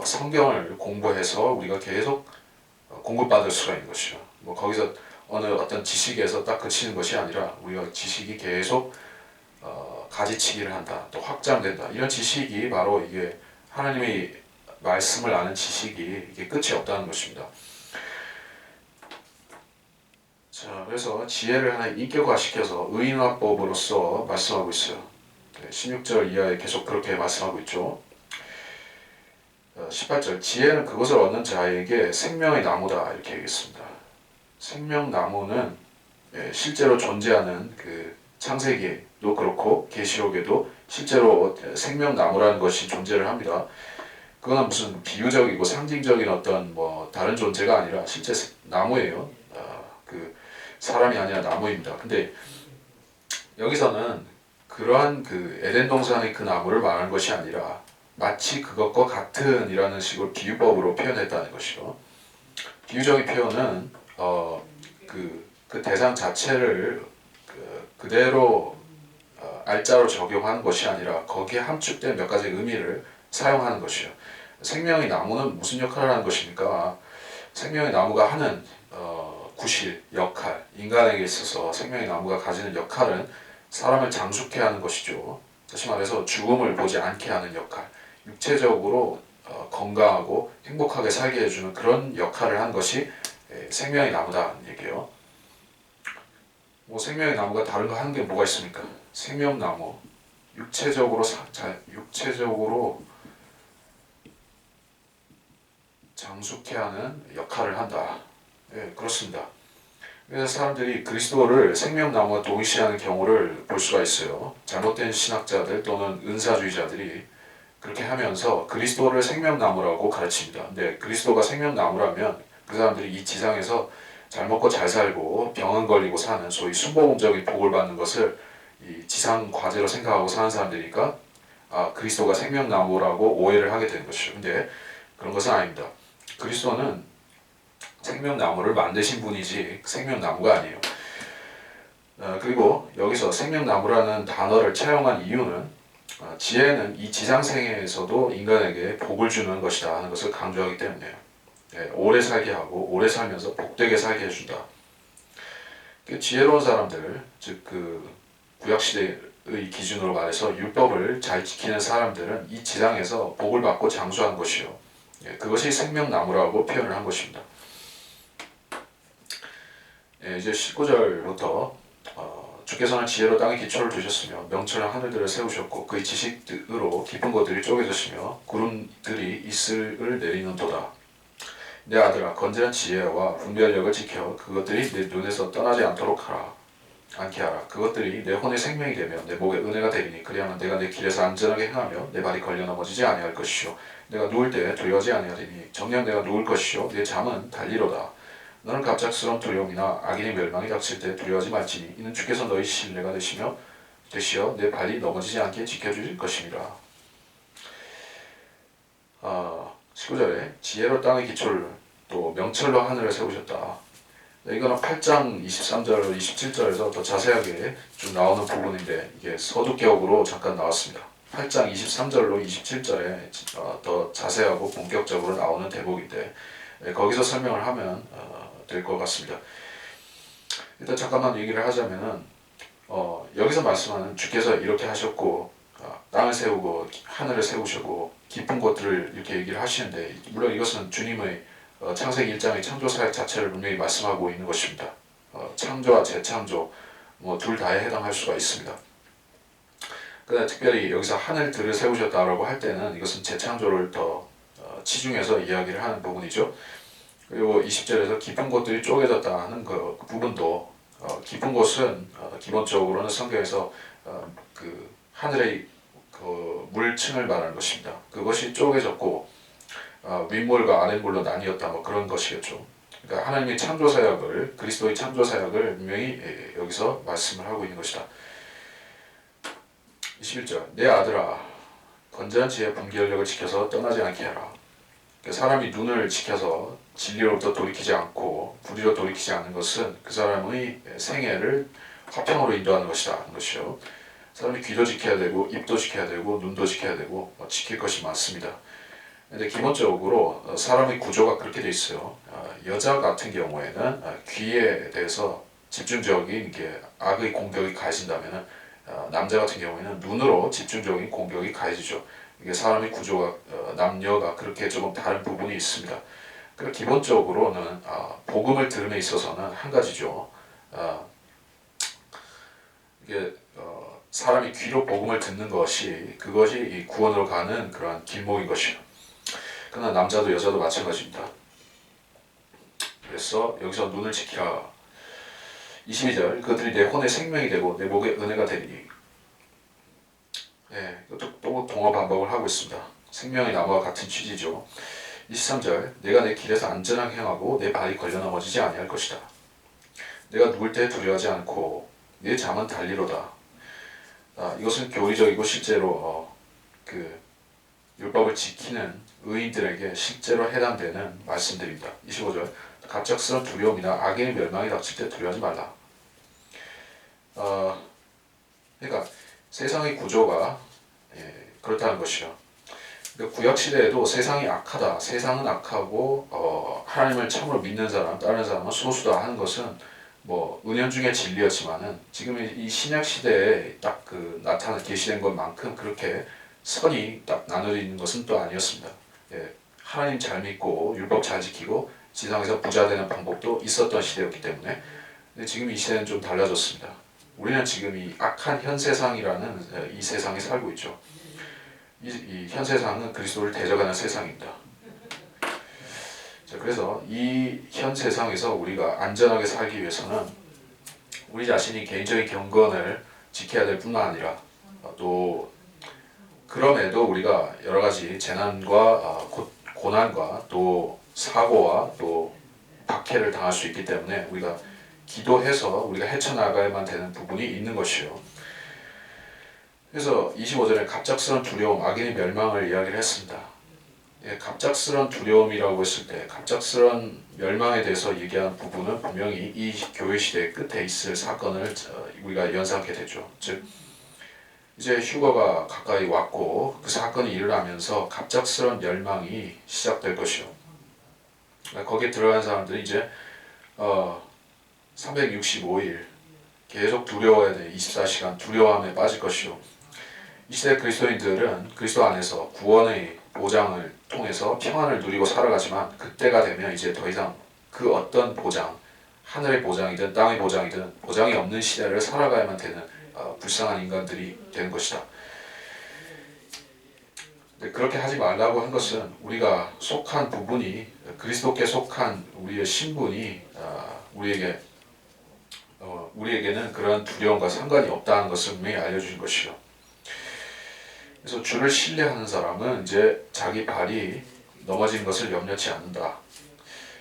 S1: 성경을 공부해서 우리가 계속 공급받을 수가 있는 것이죠. 뭐 거기서 어떤 지식에서 딱 그치는 것이 아니라 우리가 지식이 계속 가지치기를 한다, 또 확장된다. 이런 지식이 바로 이게 하나님의 말씀을 아는 지식이 이게 끝이 없다는 것입니다. 자, 그래서 지혜를 하나 인격화시켜서 의인화법으로서 말씀하고 있어요. 16절 이하에 계속 그렇게 말씀하고 있죠. 18절 지혜는 그것을 얻는 자에게 생명의 나무다 이렇게 얘기했습니다. 생명나무는 실제로 존재하는 그 창세기도 그렇고 계시록에도 실제로 생명나무라는 것이 존재를 합니다. 그거는 무슨 비유적이고 상징적인 어떤 뭐 다른 존재가 아니라 실제 나무예요. 그 사람이 아니라 나무입니다. 근데 여기서는 그러한 그 에덴 동산의 그 나무를 말하는 것이 아니라 마치 그것과 같은 이라는 식으로 비유법으로 표현했다는 것이요. 비유적인 표현은 그 대상 자체를 그대로 알자로 적용하는 것이 아니라 거기에 함축된 몇 가지 의미를 사용하는 것이요. 생명의 나무는 무슨 역할을 하는 것입니까? 생명의 나무가 하는 구실, 역할, 인간에게 있어서 생명의 나무가 가지는 역할은 사람을 장수케 하는 것이죠. 다시 말해서 죽음을 보지 않게 하는 역할, 육체적으로 건강하고 행복하게 살게 해주는 그런 역할을 한 것이 생명의 나무다는 얘기예요. 뭐 생명의 나무가 다른 거 하는 게 뭐가 있습니까? 생명나무, 육체적으로 장수케 하는 역할을 한다. 예, 그렇습니다. 그래서 사람들이 그리스도를 생명나무와 동일시하는 경우를 볼 수가 있어요. 잘못된 신학자들 또는 은사주의자들이 그렇게 하면서 그리스도를 생명나무라고 가르칩니다. 근데 그리스도가 생명나무라면 그 사람들이 이 지상에서 잘 먹고 잘 살고 병 안 걸리고 사는 소위 순복음적인 복을 받는 것을 이 지상 과제로 생각하고 사는 사람들이니까 그리스도가 생명나무라고 오해를 하게 되는 것이죠. 근데 그런 것은 아닙니다. 그리스도는 생명나무를 만드신 분이지 생명나무가 아니에요. 그리고 여기서 생명나무라는 단어를 차용한 이유는 지혜는 이 지상생에서도 인간에게 복을 주는 것이다 하는 것을 강조하기 때문에요. 오래 살게 하고 오래 살면서 복되게 살게 해준다. 지혜로운 사람들, 즉 그 구약시대의 기준으로 말해서 율법을 잘 지키는 사람들은 이 지상에서 복을 받고 장수한 것이요. 그것이 생명나무라고 표현을 한 것입니다. 이제 19절부터 주께서는 지혜로 땅에 기초를 두셨으며 명철한 하늘들을 세우셨고 그의 지식으로 깊은 것들이 쪼개졌으며 구름들이 이슬을 내리는도다. 내 아들아 건전한 지혜와 분별력을 지켜 그것들이 내 눈에서 떠나지 않게 하라. 그것들이 내 혼의 생명이 되며 내 목에 은혜가 되리니 그리하면 내가 내 길에서 안전하게 행하며 내 발이 걸려 넘어지지 아니할 것이요 내가 누울 때 두려워하지 아니하리니 정녕 내가 누울 것이요 내 잠은 달리로다. 너는 갑작스러운 두려움이나 악인의 멸망이 닥칠 때 두려워하지 말지니 이는 주께서 너희 신뢰가 되시어 내 발이 넘어지지 않게 지켜주실 것입니다. 19절에 지혜로 땅의 기초를 또 명철로 하늘을 세우셨다. 이거는 8장 23절, 27절에서 더 자세하게 좀 나오는 부분인데 이게 서두개옥으로 잠깐 나왔습니다. 8장 23절로 27절에 더 자세하고 본격적으로 나오는 대목인데 거기서 설명을 하면 될 것 같습니다. 일단 잠깐만 얘기를 하자면은 여기서 말씀하는 주께서 이렇게 하셨고 땅을 세우고 하늘을 세우시고 깊은 곳들을 이렇게 얘기를 하시는데 물론 이것은 주님의 창세기 1장의 창조 사역 자체를 분명히 말씀하고 있는 것입니다. 창조와 재창조 뭐 둘 다에 해당할 수가 있습니다. 그러나 특별히 여기서 하늘들을 세우셨다라고 할 때는 이것은 재창조를 더 치중해서 이야기를 하는 부분이죠. 그리고 20절에서 깊은 곳들이 쪼개졌다 하는 그 부분도 깊은 곳은 기본적으로는 성경에서 그 하늘의 그 물층을 말하는 것입니다. 그것이 쪼개졌고 윗물과 아랫물로 나뉘었다 뭐 그런 것이겠죠. 그러니까 하나님의 창조 사역을 그리스도의 창조 사역을 분명히 여기서 말씀을 하고 있는 것이다. 21절 내 아들아 건전한 지혜와 분별력을 지켜서 떠나지 않게 하라. 그러니까 사람이 눈을 지켜서 진리로부터 돌이키지 않고 불의로 돌이키지 않는 것은 그 사람의 생애를 화평으로 인도하는 것이다 하는 것이요. 사람이 귀도 지켜야 되고 입도 지켜야 되고 눈도 지켜야 되고 지킬 것이 많습니다. 근데 기본적으로 사람의 구조가 그렇게 돼 있어요. 여자 같은 경우에는 귀에 대해서 집중적인 게 악의 공격이 가해진다면은 남자 같은 경우에는 눈으로 집중적인 공격이 가해지죠. 이게 사람의 구조가 남녀가 그렇게 조금 다른 부분이 있습니다. 그 기본적으로는 복음을 들음에 있어서는 한 가지죠. 이게 사람이 귀로 복음을 듣는 그것이 이 구원으로 가는 그러한 길목인 것이요. 그러나 남자도 여자도 마찬가지입니다. 그래서 여기서 눈을 지키라. 22절 그들이 내 혼의 생명이 되고 내 목에 은혜가 되리니 이것도 또 동어 반복을 하고 있습니다. 생명의 나무와 같은 취지죠. 23절 내가 내 길에서 안전하게 행하고 내 발이 걸려 넘어지지 아니할 것이다. 내가 누울 때 두려워하지 않고 내 잠은 달리로다. 이것은 교리적이고 실제로 그 율법을 지키는 의인들에게 실제로 해당되는 말씀들입니다. 25절 갑작스러운 두려움이나 악인의 멸망이 닥칠 때 두려워하지 말라. 그러니까 세상의 구조가 그렇다는 것이요. 그러니까 구약 시대에도 세상이 악하다, 세상은 악하고 하나님을 참으로 믿는 사람, 따르는 사람은 소수다 하는 것은 뭐 은연중의 진리였지만은 지금 이 신약 시대에 딱 그 나타나 계시된 것만큼 그렇게 선이 딱 나눠져 있는 것은 또 아니었습니다. 하나님 잘 믿고 율법 잘 지키고 지상에서 부자 되는 방법도 있었던 시대였기 때문에 근데 지금 이 시대는 좀 달라졌습니다. 우리는 지금 이 악한 현 세상이라는 이 세상에 살고 있죠. 이 현 세상은 그리스도를 대적하는 세상입니다. 자, 그래서 이 현 세상에서 우리가 안전하게 살기 위해서는 우리 자신이 개인적인 경건을 지켜야 될 뿐만 아니라 또 그럼에도 우리가 여러 가지 재난과 고난과 또 사고와 또 박해를 당할 수 있기 때문에 우리가 기도해서 우리가 헤쳐나가야만 되는 부분이 있는 것이요. 그래서 25절에 갑작스러운 두려움, 악인의 멸망을 이야기를 했습니다. 갑작스러운 두려움이라고 했을 때 갑작스러운 멸망에 대해서 얘기한 부분은 분명히 이 교회 시대의 끝에 있을 사건을 우리가 연상하게 되죠. 즉 이제 휴거가 가까이 왔고 그 사건이 일어나면서 갑작스러운 멸망이 시작될 것이요. 거기에 들어간 사람들이 이제 365일 계속 두려워해야 돼. 24시간 두려움에 빠질 것이요. 이 시대 그리스도인들은 그리스도 안에서 구원의 보장을 통해서 평안을 누리고 살아가지만 그때가 되면 이제 더 이상 그 어떤 보장, 하늘의 보장이든 땅의 보장이든 보장이 없는 시대를 살아가야만 되는 불쌍한 인간들이 되는 것이다. 그렇게 하지 말라고 한 것은 우리가 속한 부분이 그리스도께 속한 우리의 신분이 우리에게는 그러한 두려움과 상관이 없다는 것을 분명히 알려주신 것이요. 그래서 주를 신뢰하는 사람은 이제 자기 발이 넘어진 것을 염려치 않는다.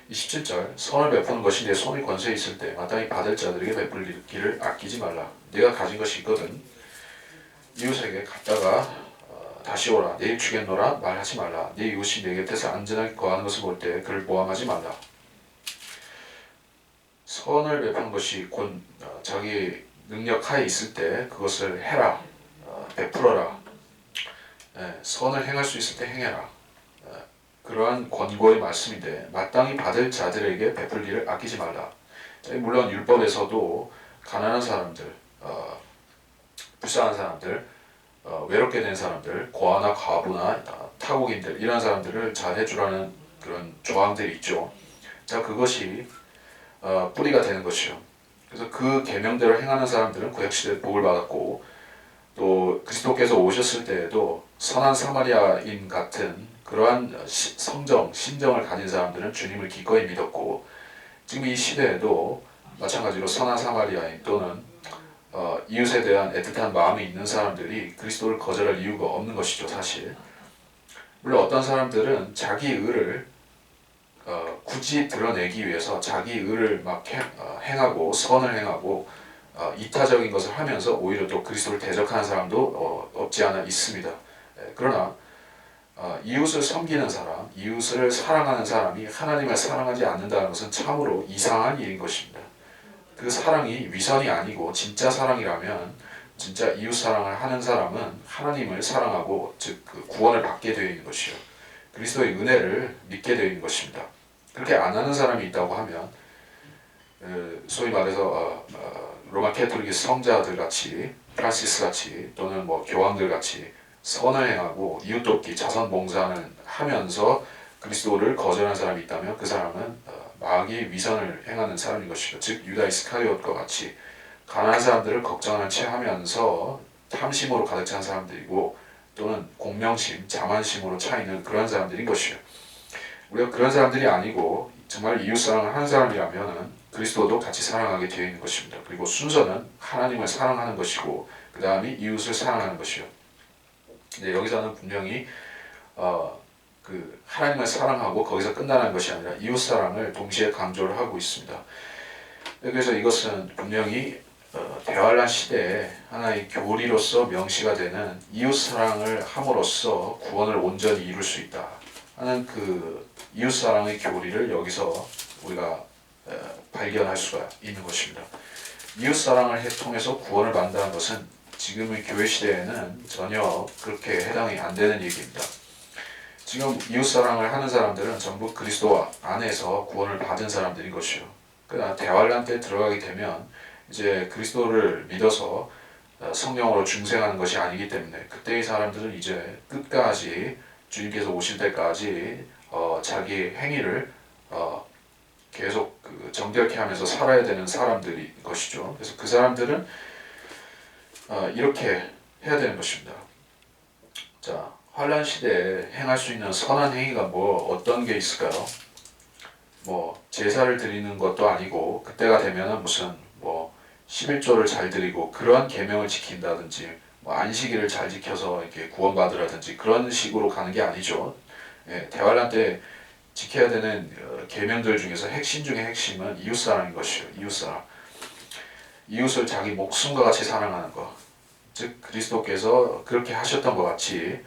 S1: 27절 선을 베푸는 것이 내 손의 권세에 있을 때 마땅히 받을 자들에게 베풀기를 아끼지 말라. 내가 가진 것이 있거든 이웃에게 갖다가 다시 오라. 내일 주겠노라 말하지 말라. 내 이웃이 내 곁에서 안전하게 거하는 것을 볼 때 그를 모함하지 말라. 선을 베푸는 것이 곧 자기 능력 하에 있을 때 그것을 해라. 베풀어라. 선을 행할 수 있을 때 행해라. 그러한 권고의 말씀인데 마땅히 받을 자들에게 베풀기를 아끼지 말라. 물론 율법에서도 가난한 사람들, 불쌍한 사람들, 외롭게 된 사람들, 고아나 과부나 타국인들 이런 사람들을 잘 해주라는 그런 조항들이 있죠. 자, 그것이 뿌리가 되는 것이요. 그래서 그 계명대로 행하는 사람들은 구약시대에 복을 받았고 또 그리스도께서 오셨을 때에도 선한 사마리아인 같은 그러한 심정을 가진 사람들은 주님을 기꺼이 믿었고 지금 이 시대에도 마찬가지로 선한 사마리아인 또는 이웃에 대한 애틋한 마음이 있는 사람들이 그리스도를 거절할 이유가 없는 것이죠. 사실 물론 어떤 사람들은 자기 의를 굳이 드러내기 위해서 자기 의를 막 행하고 선을 행하고 이타적인 것을 하면서 오히려 또 그리스도를 대적하는 사람도 없지 않아 있습니다. 그러나 이웃을 섬기는 사람, 이웃을 사랑하는 사람이 하나님을 사랑하지 않는다는 것은 참으로 이상한 일인 것입니다. 그 사랑이 위선이 아니고 진짜 사랑이라면 진짜 이웃 사랑을 하는 사람은 하나님을 사랑하고 즉 그 구원을 받게 되어 있는 것이요. 그리스도의 은혜를 믿게 되어 있는 것입니다. 그렇게 안 하는 사람이 있다고 하면 소위 말해서 로마 캐톨릭 성자들 같이 프란시스 같이 또는 뭐 교황들 같이 선을 행하고 이웃 돕기 자선 봉사를 하면서 그리스도를 거절하는 사람이 있다면 그 사람은 마귀의 위선을 행하는 사람인 것이죠. 즉 유다 이스카리옷과 같이 가난한 사람들을 걱정하는 채 하면서 탐심으로 가득 찬 사람들이고 또는 공명심, 자만심으로 차 있는 그런 사람들인 것이요. 우리가 그런 사람들이 아니고 정말 이웃사랑을 하는 사람이라면 그리스도도 같이 사랑하게 되어 있는 것입니다. 그리고 순서는 하나님을 사랑하는 것이고 그 다음이 이웃을 사랑하는 것이요. 근데 여기서는 분명히 그 하나님을 사랑하고 거기서 끝나는 것이 아니라 이웃 사랑을 동시에 강조를 하고 있습니다. 그래서 이것은 분명히 대환란 시대에 하나의 교리로서 명시가 되는 이웃 사랑을 함으로써 구원을 온전히 이룰 수 있다 하는 그 이웃 사랑의 교리를 여기서 우리가 발견할 수가 있는 것입니다. 이웃 사랑을 통해서 구원을 받는다는 것은 지금의 교회 시대에는 전혀 그렇게 해당이 안 되는 얘기입니다. 지금 이웃 사랑을 하는 사람들은 전부 그리스도 안에서 구원을 받은 사람들인 것이요. 그러나 대환란 때 들어가게 되면 이제 그리스도를 믿어서 성령으로 중생하는 것이 아니기 때문에 그때의 사람들은 이제 끝까지 주님께서 오실 때까지 자기 행위를 계속 정결케 하면서 살아야 되는 사람들인 것이죠. 그래서 그 사람들은 이렇게 해야 되는 것입니다. 자, 환란 시대에 행할 수 있는 선한 행위가 어떤 게 있을까요? 제사를 드리는 것도 아니고 그때가 되면은 무슨 11조를 잘 드리고 그러한 계명을 지킨다든지 안식일을 잘 지켜서 이렇게 구원받으라든지 그런 식으로 가는 게 아니죠. 예, 대환란 때 지켜야 되는 계명들 중에서 핵심 중에 핵심은 이웃사랑인 것이요. 이웃사랑. 이웃을 자기 목숨과 같이 사랑하는 것. 즉 그리스도께서 그렇게 하셨던 것 같이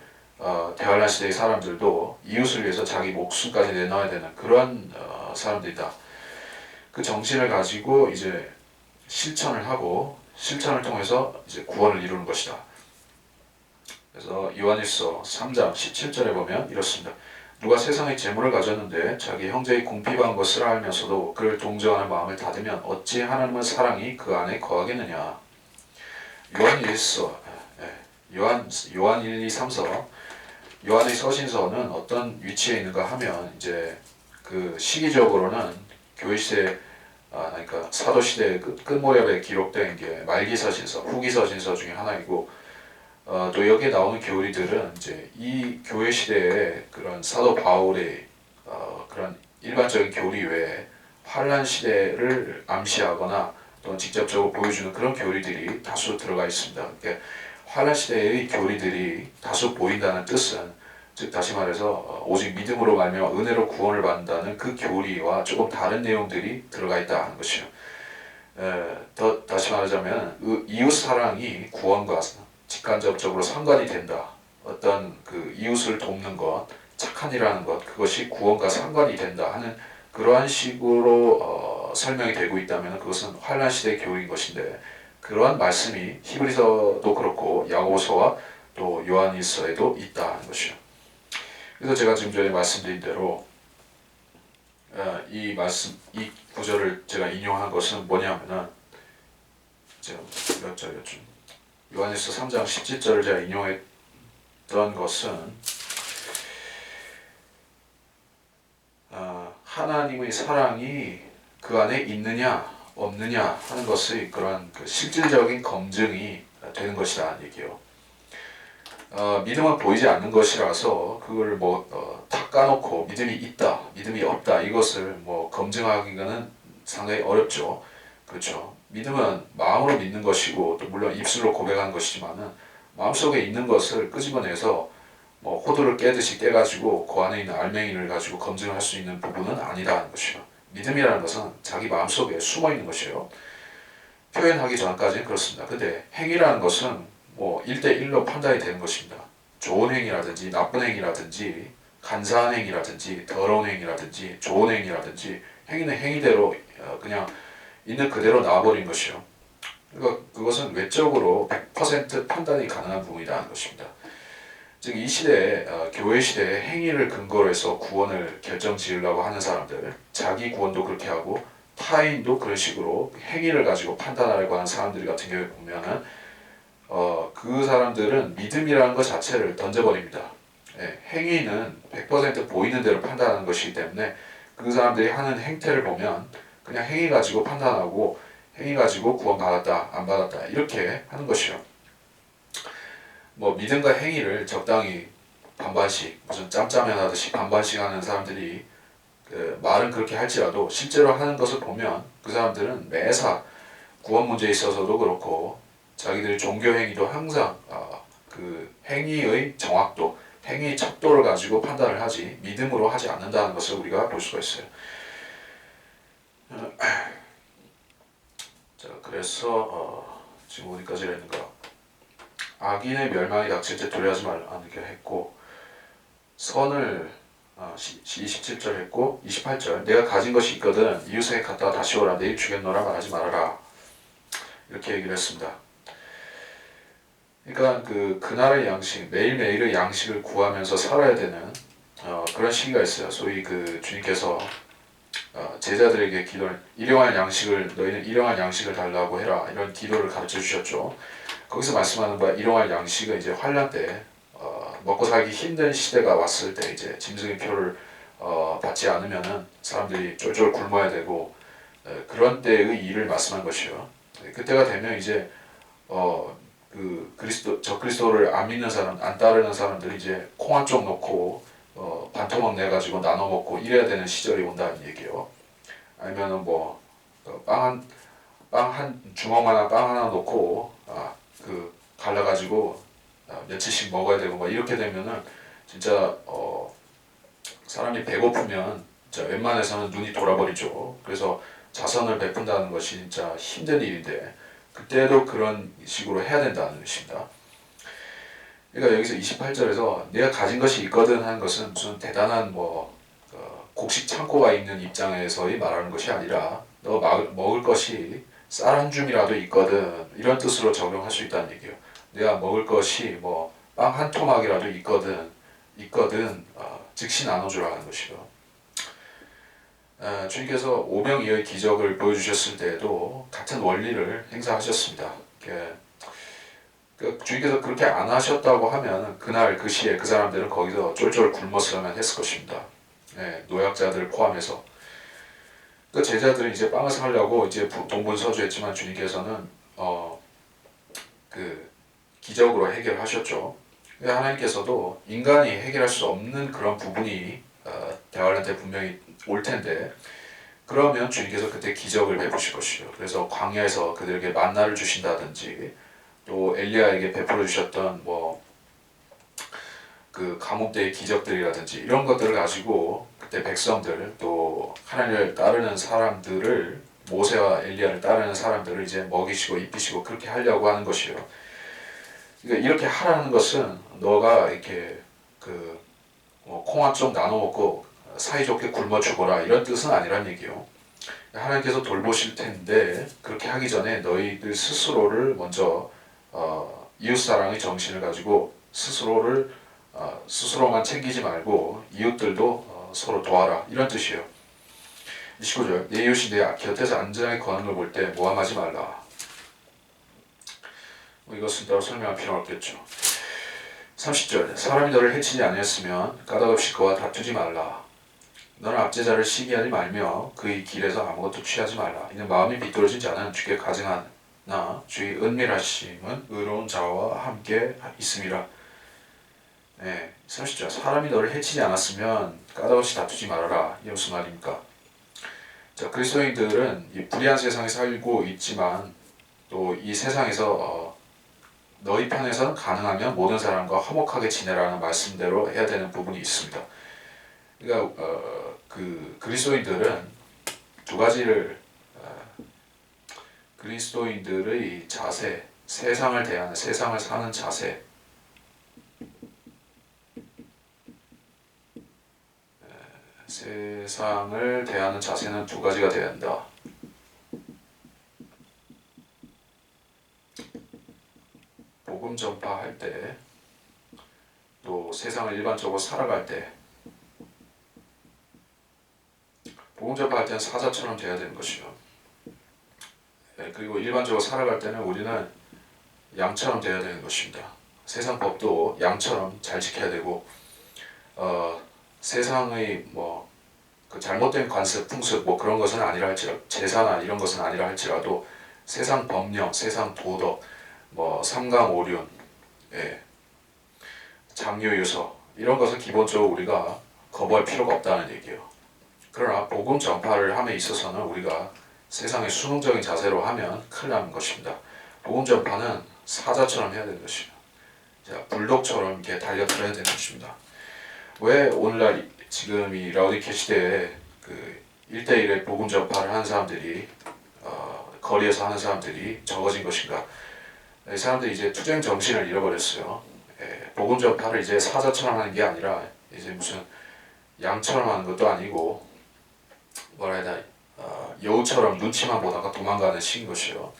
S1: 대환란 시대의 사람들도 이웃을 위해서 자기 목숨까지 내놔야 되는 그런 사람들이다. 그 정신을 가지고 이제 실천을 하고 실천을 통해서 이제 구원을 이루는 것이다. 그래서 요한일서 3장 17절에 보면 이렇습니다. 누가 세상의 재물을 가졌는데 자기 형제의 궁핍한 것을 알면서도 그를 동정하는 마음을 닫으면 어찌 하나님의 사랑이 그 안에 거하겠느냐. 요한일서 요한 1, 2, 3서 요한의 서신서는 어떤 위치에 있는가 하면 이제 그 시기적으로는 교회 시대 그러니까 사도 시대 끝 무렵에 기록된 게 말기 서신서, 후기 서신서 중에 하나이고 또 여기에 나오는 교리들은 이제 이 교회 시대의 그런 사도 바울의 그런 일반적인 교리 외에 환란 시대를 암시하거나 또 직접적으로 보여주는 그런 교리들이 다수 들어가 있습니다. 그러니까 환란 시대의 교리들이 다수 보인다는 뜻은 즉 다시 말해서 오직 믿음으로 말미암아 은혜로 구원을 받는다는 그 교리와 조금 다른 내용들이 들어가 있다 하는 것이요. 다시 말하자면 이웃 사랑이 구원과 직간접적으로 상관이 된다. 어떤 그 이웃을 돕는 것, 착한 일하는 것, 그것이 구원과 상관이 된다 하는 그러한 식으로 설명이 되고 있다면 그것은 환란 시대의 교리인 것인데 그러한 말씀이 히브리서도 그렇고 야고보서와 또 요한일서에도 있다 하는 것이요. 그래서 제가 지금 전에 말씀드린 대로 이 구절을 제가 인용한 것은 뭐냐면은 제가 몇 절이었죠? 요한일서 3장 17절을 제가 인용했던 것은 하나님의 사랑이 그 안에 있느냐 없느냐 하는 것의 그런 그 실질적인 검증이 되는 것이다 얘기요. 믿음은 보이지 않는 것이라서 그걸 다 까놓고 믿음이 있다, 믿음이 없다 이것을 검증하기는 상당히 어렵죠. 그렇죠. 믿음은 마음으로 믿는 것이고 또 물론 입술로 고백하는 것이지만은 마음속에 있는 것을 끄집어내서 호두를 깨듯이 깨가지고 그 안에 있는 알맹이를 가지고 검증할 수 있는 부분은 아니다 하는 것이요. 믿음이라는 것은 자기 마음속에 숨어 있는 것이에요. 표현하기 전까지는 그렇습니다. 근데 행위라는 것은 1대1로 판단이 되는 것입니다. 좋은 행위라든지 나쁜 행위라든지 간사한 행위라든지 더러운 행위라든지 좋은 행위라든지 행위는 행위대로 그냥 있는 그대로 나와버린 것이요. 그러니까 그것은 외적으로 100% 판단이 가능한 부분이다 하는 것입니다. 즉 이 시대에 교회 시대에 행위를 근거로 해서 구원을 결정지으려고 하는 사람들, 자기 구원도 그렇게 하고 타인도 그런 식으로 행위를 가지고 판단하려고 하는 사람들 같은 경우에 보면은 그 사람들은 믿음이라는 것 자체를 던져버립니다. 행위는 100% 보이는 대로 판단하는 것이기 때문에 그 사람들이 하는 행태를 보면 그냥 행위 가지고 판단하고 행위 가지고 구원 받았다 안 받았다 이렇게 하는 것이요. 믿음과 행위를 적당히 반반씩 무슨 짬짜면 하듯이 반반씩 하는 사람들이 말은 그렇게 할지라도 실제로 하는 것을 보면 그 사람들은 매사 구원 문제에 있어서도 그렇고 자기들의 종교 행위도 항상 그 행위의 정확도, 행위 척도를 가지고 판단을 하지 믿음으로 하지 않는다는 것을 우리가 볼 수가 있어요. 자, 그래서 지금 어디까지 했는가? 악인의 멸망이 닥칠 때 두려워하지 않게 했고, 선을 27절 했고, 28절 내가 가진 것이 있거든 이웃에게 갔다가 다시 오라. 내일 주겠노라 말하지 말아라. 이렇게 얘기를 했습니다. 그러니까 그날의 양식, 매일매일의 양식을 구하면서 살아야 되는 그런 시기가 있어요. 소위 주님께서 제자들에게 기도를, 일용할 양식을, 너희는 일용할 양식을 달라고 해라, 이런 기도를 가르쳐 주셨죠. 거기서 말씀하는 바가 일용할 양식은 이제 환난 때, 먹고 살기 힘든 시대가 왔을 때, 이제 짐승의 표를 받지 않으면은 사람들이 쫄쫄 굶어야 되고, 그런 때의 일을 말씀한 것이요. 그때가 되면 이제 그리스도를 안 믿는 사람, 안 따르는 사람들이 이제 콩 한 쪽 놓고 반토막 내 가지고 나눠 먹고 이래야 되는 시절이 온다는 얘기예요. 아니면은 빵 한 주먹만한 빵 하나 놓고 갈라 가지고 며칠씩 먹어야 되고 이렇게 되면은 진짜 사람이 배고프면 진짜 웬만해서는 눈이 돌아버리죠. 그래서 자선을 베푼다는 것이 진짜 힘든 일인데 그때도 그런 식으로 해야 된다는 것입니다. 그러니까 여기서 28절에서 내가 가진 것이 있거든 하는 것은 무슨 대단한 곡식 창고가 있는 입장에서의 말하는 것이 아니라 너 먹을 것이 쌀 한 줌이라도 있거든, 이런 뜻으로 적용할 수 있다는 얘기예요. 내가 먹을 것이 빵 한 토막이라도 있거든 즉시 나눠주라 하는 것이요. 주님께서 오병이어의 기적을 보여주셨을 때에도 같은 원리를 행사하셨습니다. 주님께서 그렇게 안 하셨다고 하면 그날 그 시에 그 사람들은 거기서 쫄쫄 굶었으면 했을 것입니다. 노약자들 포함해서. 제자들은 이제 빵을 사려고 이제 동분서주했지만 주님께서는 기적으로 해결하셨죠. 하나님께서도 인간이 해결할 수 없는 그런 부분이 대화할 때 분명히 올 텐데, 그러면 주님께서 그때 기적을 베푸실 것이요. 그래서 광야에서 그들에게 만나를 주신다든지, 또 엘리야에게 베풀어 주셨던 감옥 때의 기적들이라든지 이런 것들을 가지고 그때 백성들, 또 하나님을 따르는 사람들을, 모세와 엘리야를 따르는 사람들을 이제 먹이시고 입히시고 그렇게 하려고 하는 것이요. 그러니까 이렇게 하라는 것은 너가 이렇게 콩 한 쪽 나눠 먹고 사이좋게 굶어 죽어라, 이런 뜻은 아니란 얘기요. 하나님께서 돌보실 텐데 그렇게 하기 전에 너희들 스스로를 먼저 이웃사랑의 정신을 가지고 스스로만 챙기지 말고 이웃들도 서로 도와라, 이런 뜻이에요. 29절 내 이웃이 내 곁에서 안전하게 거하는 걸 볼 때 모함하지 말라. 이것은 따로 설명할 필요가 없겠죠. 30절 사람이 너를 해치지 아니했으면 까닭없이 그와 다투지 말라. 너는 압제자를 시기하지 말며 그의 길에서 아무것도 취하지 말라. 이는 마음이 비뚤어진 자는 주께 가증하나 주의 은밀하심은 의로운 자와 함께 있음이라. 30절 사람이 너를 해치지 않았으면 까닭없이 다투지 말아라. 이게 무슨 말입니까? 자, 그리스도인들은 이 불의한 세상에 살고 있지만 또 이 세상에서 너희 편에서는 가능하면 모든 사람과 화목하게 지내라는 말씀대로 해야 되는 부분이 있습니다. 그러니까 그리스도인들은 두 가지를, 그리스도인들의 자세, 세상을 사는 자세, 세상을 대하는 자세는 두 가지가 되어야 한다. 복음 전파할 때, 또 세상을 일반적으로 살아갈 때, 복음 전파할 때는 사자처럼 돼야 되는 것이요. 그리고 일반적으로 살아갈 때는 우리는 양처럼 돼야 되는 것입니다. 세상 법도 양처럼 잘 지켜야 되고, 세상의 잘못된 관습, 풍습 그런 것은 아니라 할지라도, 제사나 이런 것은 아니라 할지라도 세상 법령, 세상 도덕, 삼강오륜, 장유유서 이런 것은 기본적으로 우리가 거부할 필요가 없다는 얘기예요. 그러나 복음 전파를 함에 있어서는 우리가 세상의 수능적인 자세로 하면 큰일 나는 것입니다. 복음 전파는 사자처럼 해야 되는 것이에요. 자, 불독처럼 이렇게 달려들어야 되는 것입니다. 왜 오늘날 지금 이 라오디케 시대에 그 1대1의 복음 전파를 하는 사람들이 거리에서 하는 사람들이 적어진 것인가? 이 사람들이 이제 투쟁 정신을 잃어버렸어요. 복음 전파를 이제 사자처럼 하는 게 아니라 이제 무슨 양처럼 하는 것도 아니고 뭐라 해야 되나 여우처럼 눈치만 보다가 도망가는 식인 것이요.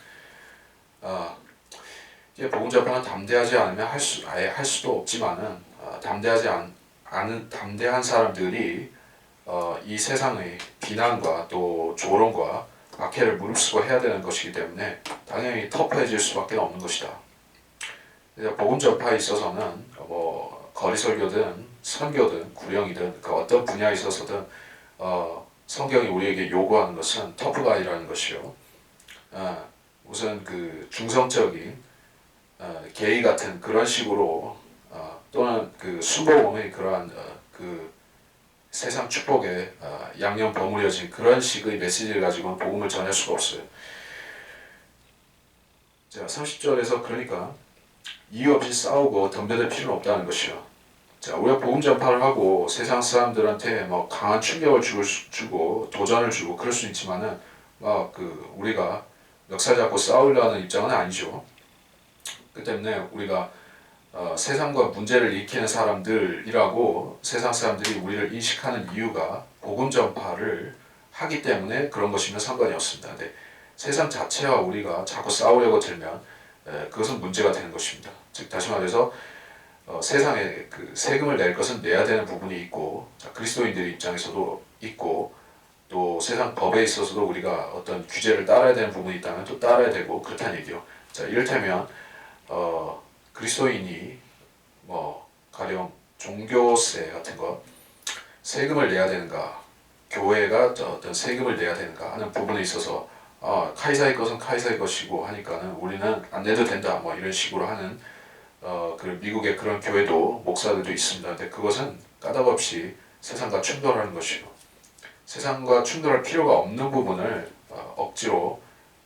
S1: 이제 복음 전파는 담대하지 않으면 아예 할 수도 없지만은 담대한 사람들이 이 세상의 비난과 또 조롱과 박해를 무릅쓰고 해야 되는 것이기 때문에 당연히 터프해질 수밖에 없는 것이다. 복음 전파에 있어서는 뭐 거리 설교든 선교든 구령이든 그 어떤 분야에 있어서든 성경이 우리에게 요구하는 것은 터프가 아니라는 것이요. 우선 그 중성적인 게이 같은 그런 식으로 또는 그 순복음의 그러한 그 세상 축복에 양념 버무려진 그런 식의 메시지를 가지고는 복음을 전할 수가 없어요. 자, 30절에서 그러니까 이유 없이 싸우고 덤벼들 필요는 없다는 것이요. 자, 우리가 복음 전파를 하고 세상 사람들한테 뭐 강한 충격을 주고 도전을 주고 그럴 수 있지만은 막 그 우리가 멱살 잡고 싸우려는 입장은 아니죠. 그 때문에 우리가 세상과 문제를 일으키는 사람들이라고 세상 사람들이 우리를 인식하는 이유가 복음 전파를 하기 때문에 그런 것이면 상관이 없습니다. 근데 세상 자체와 우리가 자꾸 싸우려고 들면 그것은 문제가 되는 것입니다. 즉 다시 말해서 세상에 그 세금을 낼 것은 내야 되는 부분이 있고 그리스도인들의 입장에서도 있고 또 세상 법에 있어서도 우리가 어떤 규제를 따라야 되는 부분이 있다면 또 따라야 되고 그렇다는 얘기요. 자, 이를테면 그리스도인이 뭐 가령 종교세 같은 거 세금을 내야 되는가, 교회가 어떤 세금을 내야 되는가 하는 부분에 있어서 카이사의 것은 카이사의 것이고 하니까는 우리는 안 내도 된다 뭐 이런 식으로 하는 그 미국의 그런 교회도 목사들도 있습니다. 근데 그것은 까닭없이 세상과 충돌하는 것이요. 세상과 충돌할 필요가 없는 부분을 억지로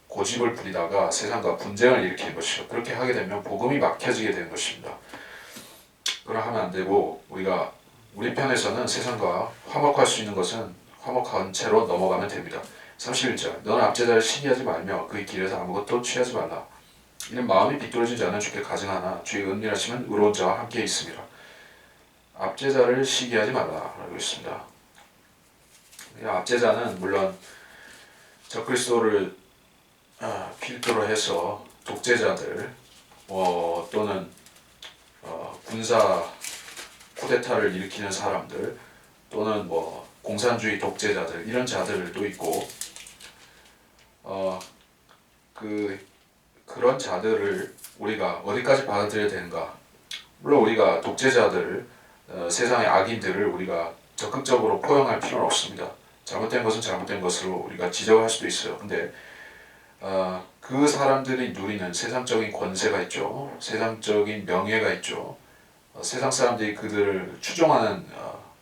S1: 고집을 부리다가 세상과 분쟁을 일으키는 것이죠. 그렇게 하게 되면 복음이 막혀지게 되는 것입니다. 그럼 하면 안 되고 우리 편에서는 세상과 화목할 수 있는 것은 화목한 채로 넘어가면 됩니다. 31절 너는 압제자를 시기하지 말며 그의 길에서 아무것도 취하지 말라. 이는 마음이 비뚤어지지 않은 주께 가증하나 주의 은밀하심은 의로운 자와 함께 있습니다. 압제자를 시기하지 말라라고 있습니다. 압제자는 물론 적그리스도를 필두로 해서 독재자들 또는 군사 쿠데타를 일으키는 사람들 또는 뭐 공산주의 독재자들 이런 자들도 있고 그런 자들을 우리가 어디까지 받아들여야 되는가? 물론 우리가 독재자들 세상의 악인들을 우리가 적극적으로 포용할 필요는 없습니다. 잘못된 것은 잘못된 것으로 우리가 지적할 수도 있어요. 근데 그 사람들이 누리는 세상적인 권세가 있죠. 세상적인 명예가 있죠. 세상 사람들이 그들을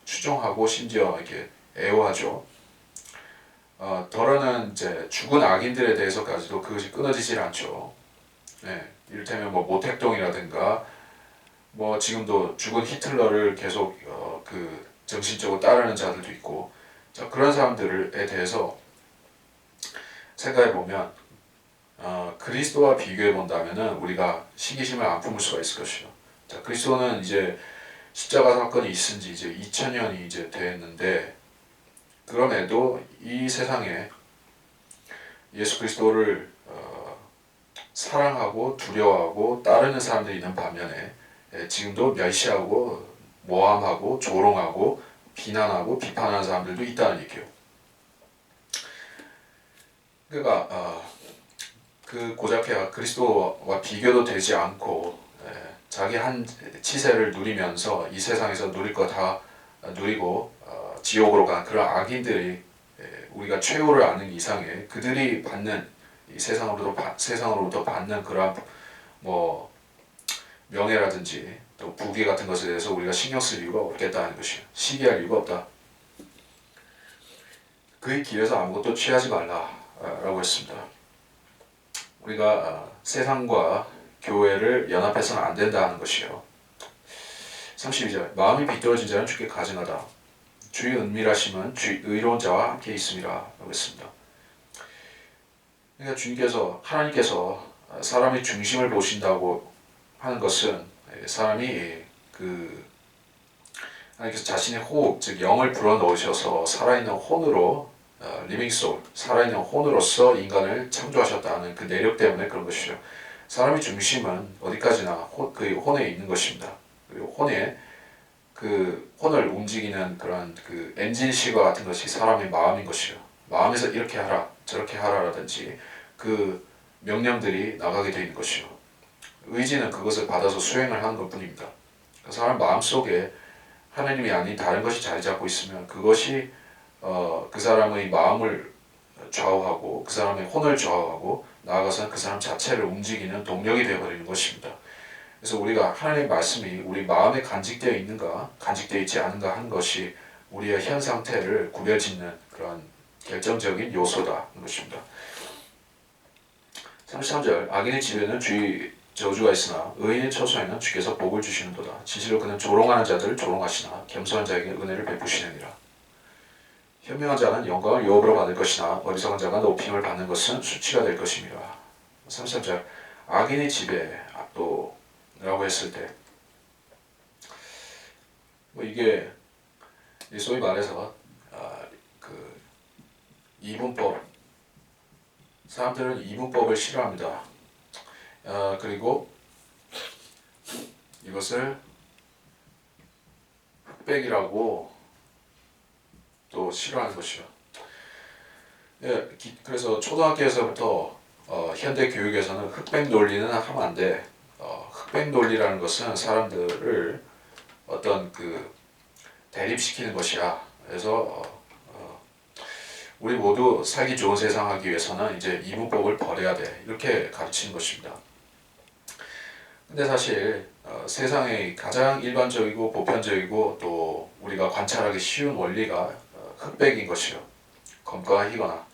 S1: 추종하고 심지어 이렇게 애호하죠. 덜어는 이제 죽은 악인들에 대해서까지도 그것이 끊어지질 않죠. 네, 이를테면 뭐 모택동이라든가 뭐 지금도 죽은 히틀러를 계속 그 정신적으로 따르는 자들도 있고, 자, 그런 사람들에 대해서 생각해 보면 그리스도와 비교해 본다면은 우리가 시기심을 안 품을 수가 있을 것이요. 자, 그리스도는 이제 십자가 사건이 있은 지 이제 2000년이 이제 됐는데 그럼에도 이 세상에 예수 그리스도를 사랑하고 두려워하고 따르는 사람들이 있는 반면에 지금도 멸시하고 모함하고 조롱하고 비난하고 비판하는 사람들도 있다는 얘기예요. 그러니까 그 고작해가 그리스도와 비교도 되지 않고 자기 한 치세를 누리면서 이 세상에서 누릴 거 다 누리고 지옥으로 간 그런 악인들이 우리가 최후를 아는 이상에 그들이 받는 이 세상으로부터 받는 그런 뭐 명예라든지 또 부귀 같은 것에 대해서 우리가 신경 쓸 이유가 없겠다는 것이에요. 시기할 이유가 없다. 그의 길에서 아무것도 취하지 말라라고 했습니다. 우리가 세상과 교회를 연합해서는 안 된다 하는 것이요. 32절 마음이 비뚤어진 자는 주께 가증하다. 주의 은밀하심은 의로운 자와 함께 있음이라 라고 했습니다. 그러니까 주님께서 하나님께서 사람의 중심을 보신다고 하는 것은 사람이 하나님께서 자신의 호흡 즉 영을 불어넣으셔서 살아있는 혼으로 리빙 소울 살아있는 혼으로서 인간을 창조하셨다는 그 내력 때문에 그런 것이죠. 사람의 중심은 어디까지나 그 혼에 있는 것입니다. 그리고 혼에 그 혼을 움직이는 그런 그 엔진실과 같은 것이 사람의 마음인 것이요. 마음에서 이렇게 하라 저렇게 하라라든지 그 명령들이 나가게 되는 것이요. 의지는 그것을 받아서 수행을 하는 것뿐입니다. 그 사람 마음속에 하나님이 아닌 다른 것이 자리 잡고 있으면 그것이 그 사람의 마음을 좌우하고 그 사람의 혼을 좌우하고 나아가서는 그 사람 자체를 움직이는 동력이 되어버리는 것입니다. 그래서 우리가 하나님의 말씀이 우리 마음에 간직되어 있는가 간직되어 있지 않은가 하는 것이 우리의 현 상태를 구별짓는 그런 결정적인 요소다 하는 것입니다. 33절 악인의 집에는 주의 저주가 있으나 의인의 처소에는 주께서 복을 주시는도다. 진실로 그는 조롱하는 자들을 조롱하시나 겸손한 자에게 은혜를 베푸시느니라. 현명한 자는 영광을 유업으로 받을 것이나 어리석은 자가 높임을 받는 것은 수치가 될 것입니다. 33절 악인의 집에 또 라고 했을 때 이게 소위 말해서 그 이분법 사람들은 이분법을 싫어합니다. 그리고 이것을 흑백이라고 또 싫어하는 것이요. 그래서 초등학교에서부터 현대 교육에서는 흑백 논리는 하면 안 돼. 흑백 논리라는 것은 사람들을 어떤 그 대립시키는 것이야. 그래서 우리 모두 살기 좋은 세상 하기 위해서는 이제 이분법을 버려야 돼. 이렇게 가르치는 것입니다. 근데 사실 세상의 가장 일반적이고 보편적이고 또 우리가 관찰하기 쉬운 원리가 흑백인 것이요. 검거가 희거나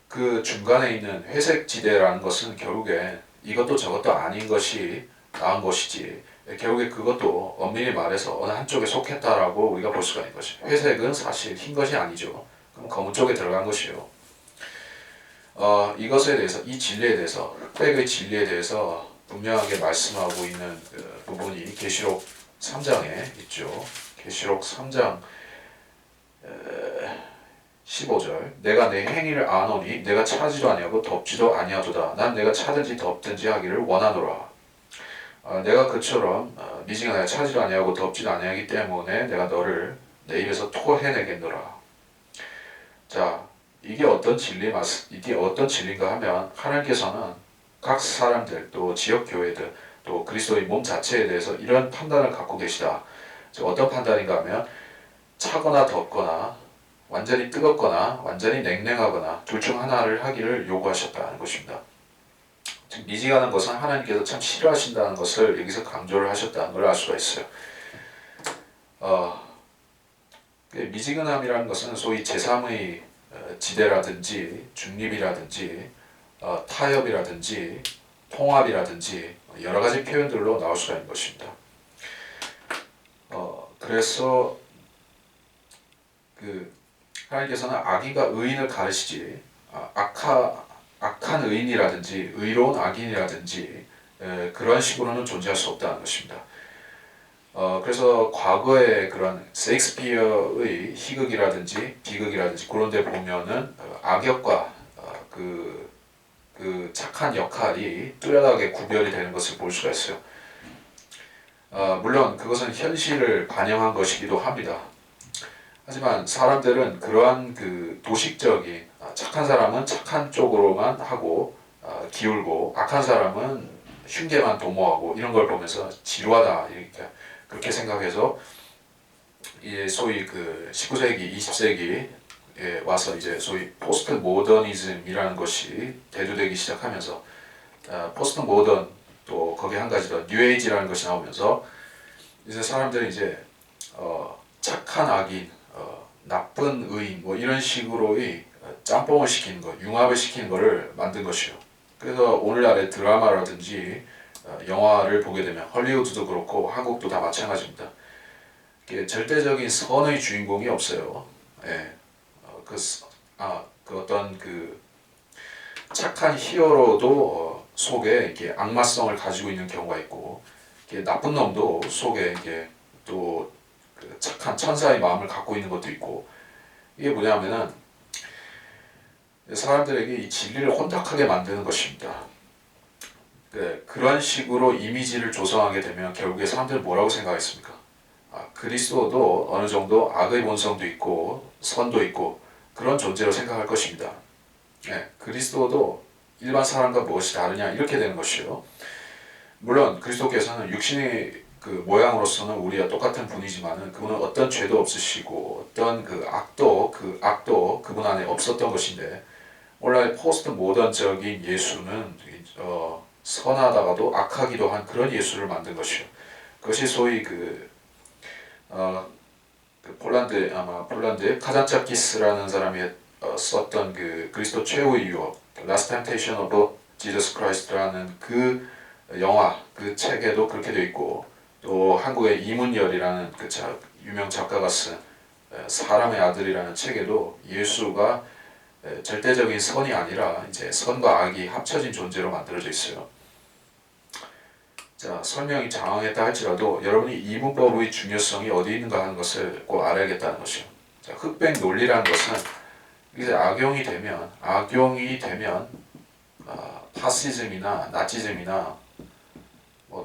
S1: 그 중간에 있는 회색 지대라는 것은 결국에 이것도 저것도 아닌 것이 나은 것이지 결국에 그것도 엄밀히 말해서 어느 한쪽에 속했다라고 우리가 볼 수가 있는 것이에요. 회색은 사실 흰 것이 아니죠. 그럼 검은 쪽에 들어간 것이요. 이것에 대해서 이 진리에 대해서 흑백의 진리에 대해서 분명하게 말씀하고 있는 그 부분이 계시록 3장에 있죠. 계시록 3장 15절 내가 내 행위를 아노니 내가 차지도 아니하고 덮지도 아니하도다. 난 내가 차든지 덮든지 하기를 원하노라. 내가 그처럼 미징하여 차지도 아니하고 덮지도 아니하기 때문에 내가 너를 내 입에서 토해내겠노라. 자, 이게 어떤 진리인가 하면 하나님께서는 각 사람들 또 지역 교회들 또 그리스도의 몸 자체에 대해서 이런 판단을 갖고 계시다. 어떤 판단인가 하면 차거나 덥거나 완전히 뜨겁거나 완전히 냉랭하거나 둘 중 하나를 하기를 요구하셨다는 것입니다. 즉 미지근한 것은 하나님께서 참 싫어하신다는 것을 여기서 강조를 하셨다는 걸 알 수가 있어요. 미지근함이라는 것은 소위 제3의 지대라든지 중립이라든지 타협이라든지 통합이라든지 여러 가지 표현들로 나올 수가 있는 것입니다. 그래서 하나님께서는 악인과 의인을 가르시지 악한 의인이라든지 의로운 악인이라든지 그런 식으로는 존재할 수 없다는 것입니다. 그래서 과거의 그런 셰익스피어의 희극이라든지 비극이라든지 그런 데 보면은 악역과 그 착한 역할이 뚜렷하게 구별이 되는 것을 볼 수가 있어요. 물론 그것은 현실을 반영한 것이기도 합니다. 하지만 사람들은 그러한 그 도식적인 착한 사람은 착한 쪽으로만 하고 기울고 악한 사람은 흉계만 도모하고 이런 걸 보면서 지루하다 이렇게 그렇게 생각해서 이제 소위 그 19세기, 20세기에 와서 이제 소위 포스트 모더니즘이라는 것이 대두되기 시작하면서 포스트 모던 또 거기에 한 가지 더 뉴에이지라는 것이 나오면서 이제 사람들이 이제 착한 악인, 나쁜 의인 뭐 이런 식으로의 짬뽕을 시키는 것, 융합을 시키는 것을 만든 것이요. 그래서 오늘날의 드라마라든지 영화를 보게 되면 헐리우드도 그렇고 한국도 다 마찬가지입니다. 이게 절대적인 선의 주인공이 없어요. 예. 그 어떤 그 착한 히어로도 속에 이렇게 악마성을 가지고 있는 경우가 있고, 이게 나쁜 놈도 속에 이게 또 그 착한 천사의 마음을 갖고 있는 것도 있고, 이게 뭐냐면은 사람들에게 이 진리를 혼탁하게 만드는 것입니다. 그런 식으로 이미지를 조성하게 되면 결국에 사람들은 뭐라고 생각했습니까? 그리스도도 어느 정도 악의 본성도 있고 선도 있고 그런 존재로 생각할 것입니다. 그리스도도 일반 사람과 무엇이 다르냐 이렇게 되는 것이요. 물론 그리스도께서는 육신의 그 모양으로서는 우리와 똑같은 분이지만은 그분은 어떤 죄도 없으시고 어떤 그 악도 그분 안에 없었던 것인데, 원래 포스트 모던적인 예수는 선하다가도 악하기도 한 그런 예수를 만든 것이요. 그것이 소위 폴란드의 카잔차키스라는 사람이 썼던 그 그리스도 최후의 유혹, Last Temptation of Jesus Christ라는 그 영화, 그 책에도 그렇게 되어 있고, 또 한국의 이문열이라는 그 유명 작가가 쓴 사람의 아들이라는 책에도 예수가 절대적인 선이 아니라 이제 선과 악이 합쳐진 존재로 만들어져 있어요. 자, 설명이 장황했다 할지라도 여러분이 이분법의 중요성이 어디 있는가 하는 것을 꼭 알아야겠다는 것이요. 자, 흑백 논리라는 것은 이제 악용이 되면 파시즘이나 나치즘이나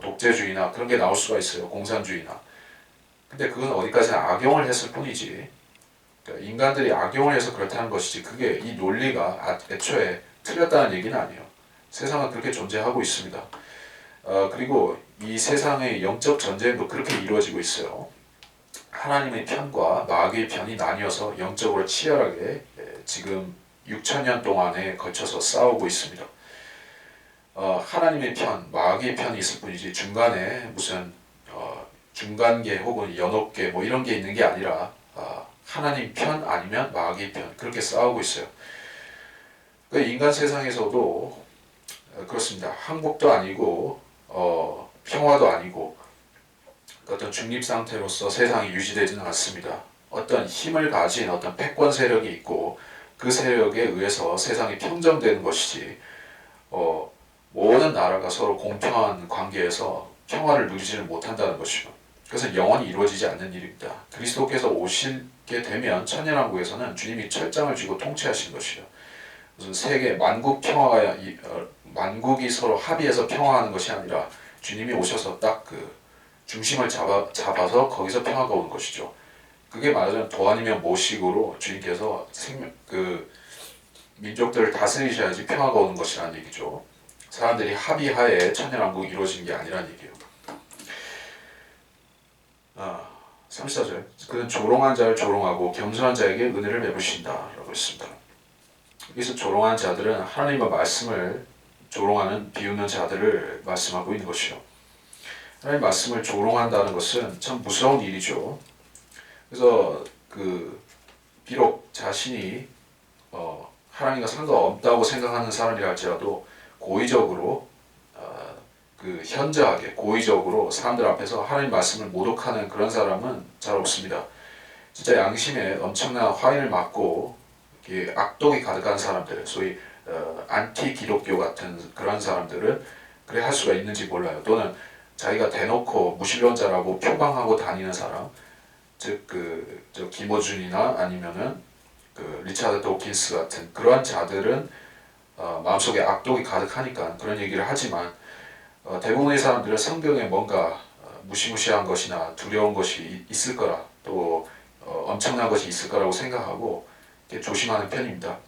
S1: 독재주의나 그런 게 나올 수가 있어요. 공산주의나. 근데 그건 어디까지나 악용을 했을 뿐이지, 그러니까 인간들이 악용을 해서 그렇다는 것이지 그게 이 논리가 애초에 틀렸다는 얘기는 아니에요. 세상은 그렇게 존재하고 있습니다. 그리고 이 세상의 영적 전쟁도 그렇게 이루어지고 있어요. 하나님의 편과 마귀의 편이 나뉘어서 영적으로 치열하게 지금 6천년 동안에 걸쳐서 싸우고 있습니다. 하나님의 편, 마귀의 편이 있을 뿐이지 중간에 무슨 중간계 혹은 연옥계 뭐 이런 게 있는 게 아니라 하나님 편 아니면 마귀 편, 그렇게 싸우고 있어요. 인간 세상에서도 그렇습니다. 항복도 아니고 평화도 아니고 어떤 중립 상태로서 세상이 유지되지는 않습니다. 어떤 힘을 가진 어떤 패권 세력이 있고 그 세력에 의해서 세상이 평정되는 것이지, 모든 나라가 서로 공평한 관계에서 평화를 누리지는 못한다는 것이죠. 그래서 영원히 이루어지지 않는 일입니다. 그리스도께서 오시게 되면 천년왕국에서는 주님이 철장을 쥐고 통치하시는 것이요. 무슨 세계 만국 평화가 만국이 서로 합의해서 평화하는 것이 아니라 주님이 오셔서 딱 그 중심을 잡아서 거기서 평화가 오는 것이죠. 그게 말하자면 도 아니면 모식으로 주님께서 민족들을 다스리셔야지 평화가 오는 것이라는 얘기죠. 사람들이 합의하에 천년왕국이 이루어진 게 아니라는 얘기예요. 34절, 그는 조롱한 자를 조롱하고 겸손한 자에게 은혜를 베푸신다 라고 했습니다. 여기서 조롱한 자들은 하나님의 말씀을 조롱하는 비웃는 자들을 말씀하고 있는 것이요. 하나님의 말씀을 조롱한다는 것은 참 무서운 일이죠. 그래서 비록 자신이 하나님과 상관없다고 생각하는 사람이라 할지라도 고의적으로 현저하게 고의적으로 사람들 앞에서 하나님 말씀을 모독하는 그런 사람은 잘 없습니다. 진짜 양심에 엄청난 화인을 맞고 악독이 가득한 사람들, 소위 안티 기독교 같은 그런 사람들은 그래 할 수가 있는지 몰라요. 또는 자기가 대놓고 무신론자라고 표방하고 다니는 사람, 즉 저 김어준이나 아니면은 리차드 도킨스 같은 그러한 자들은 마음속에 악독이 가득하니까 그런 얘기를 하지만, 대부분의 사람들은 성경에 뭔가 무시무시한 것이나 두려운 것이 있을 거라, 또 엄청난 것이 있을 거라고 생각하고 조심하는 편입니다.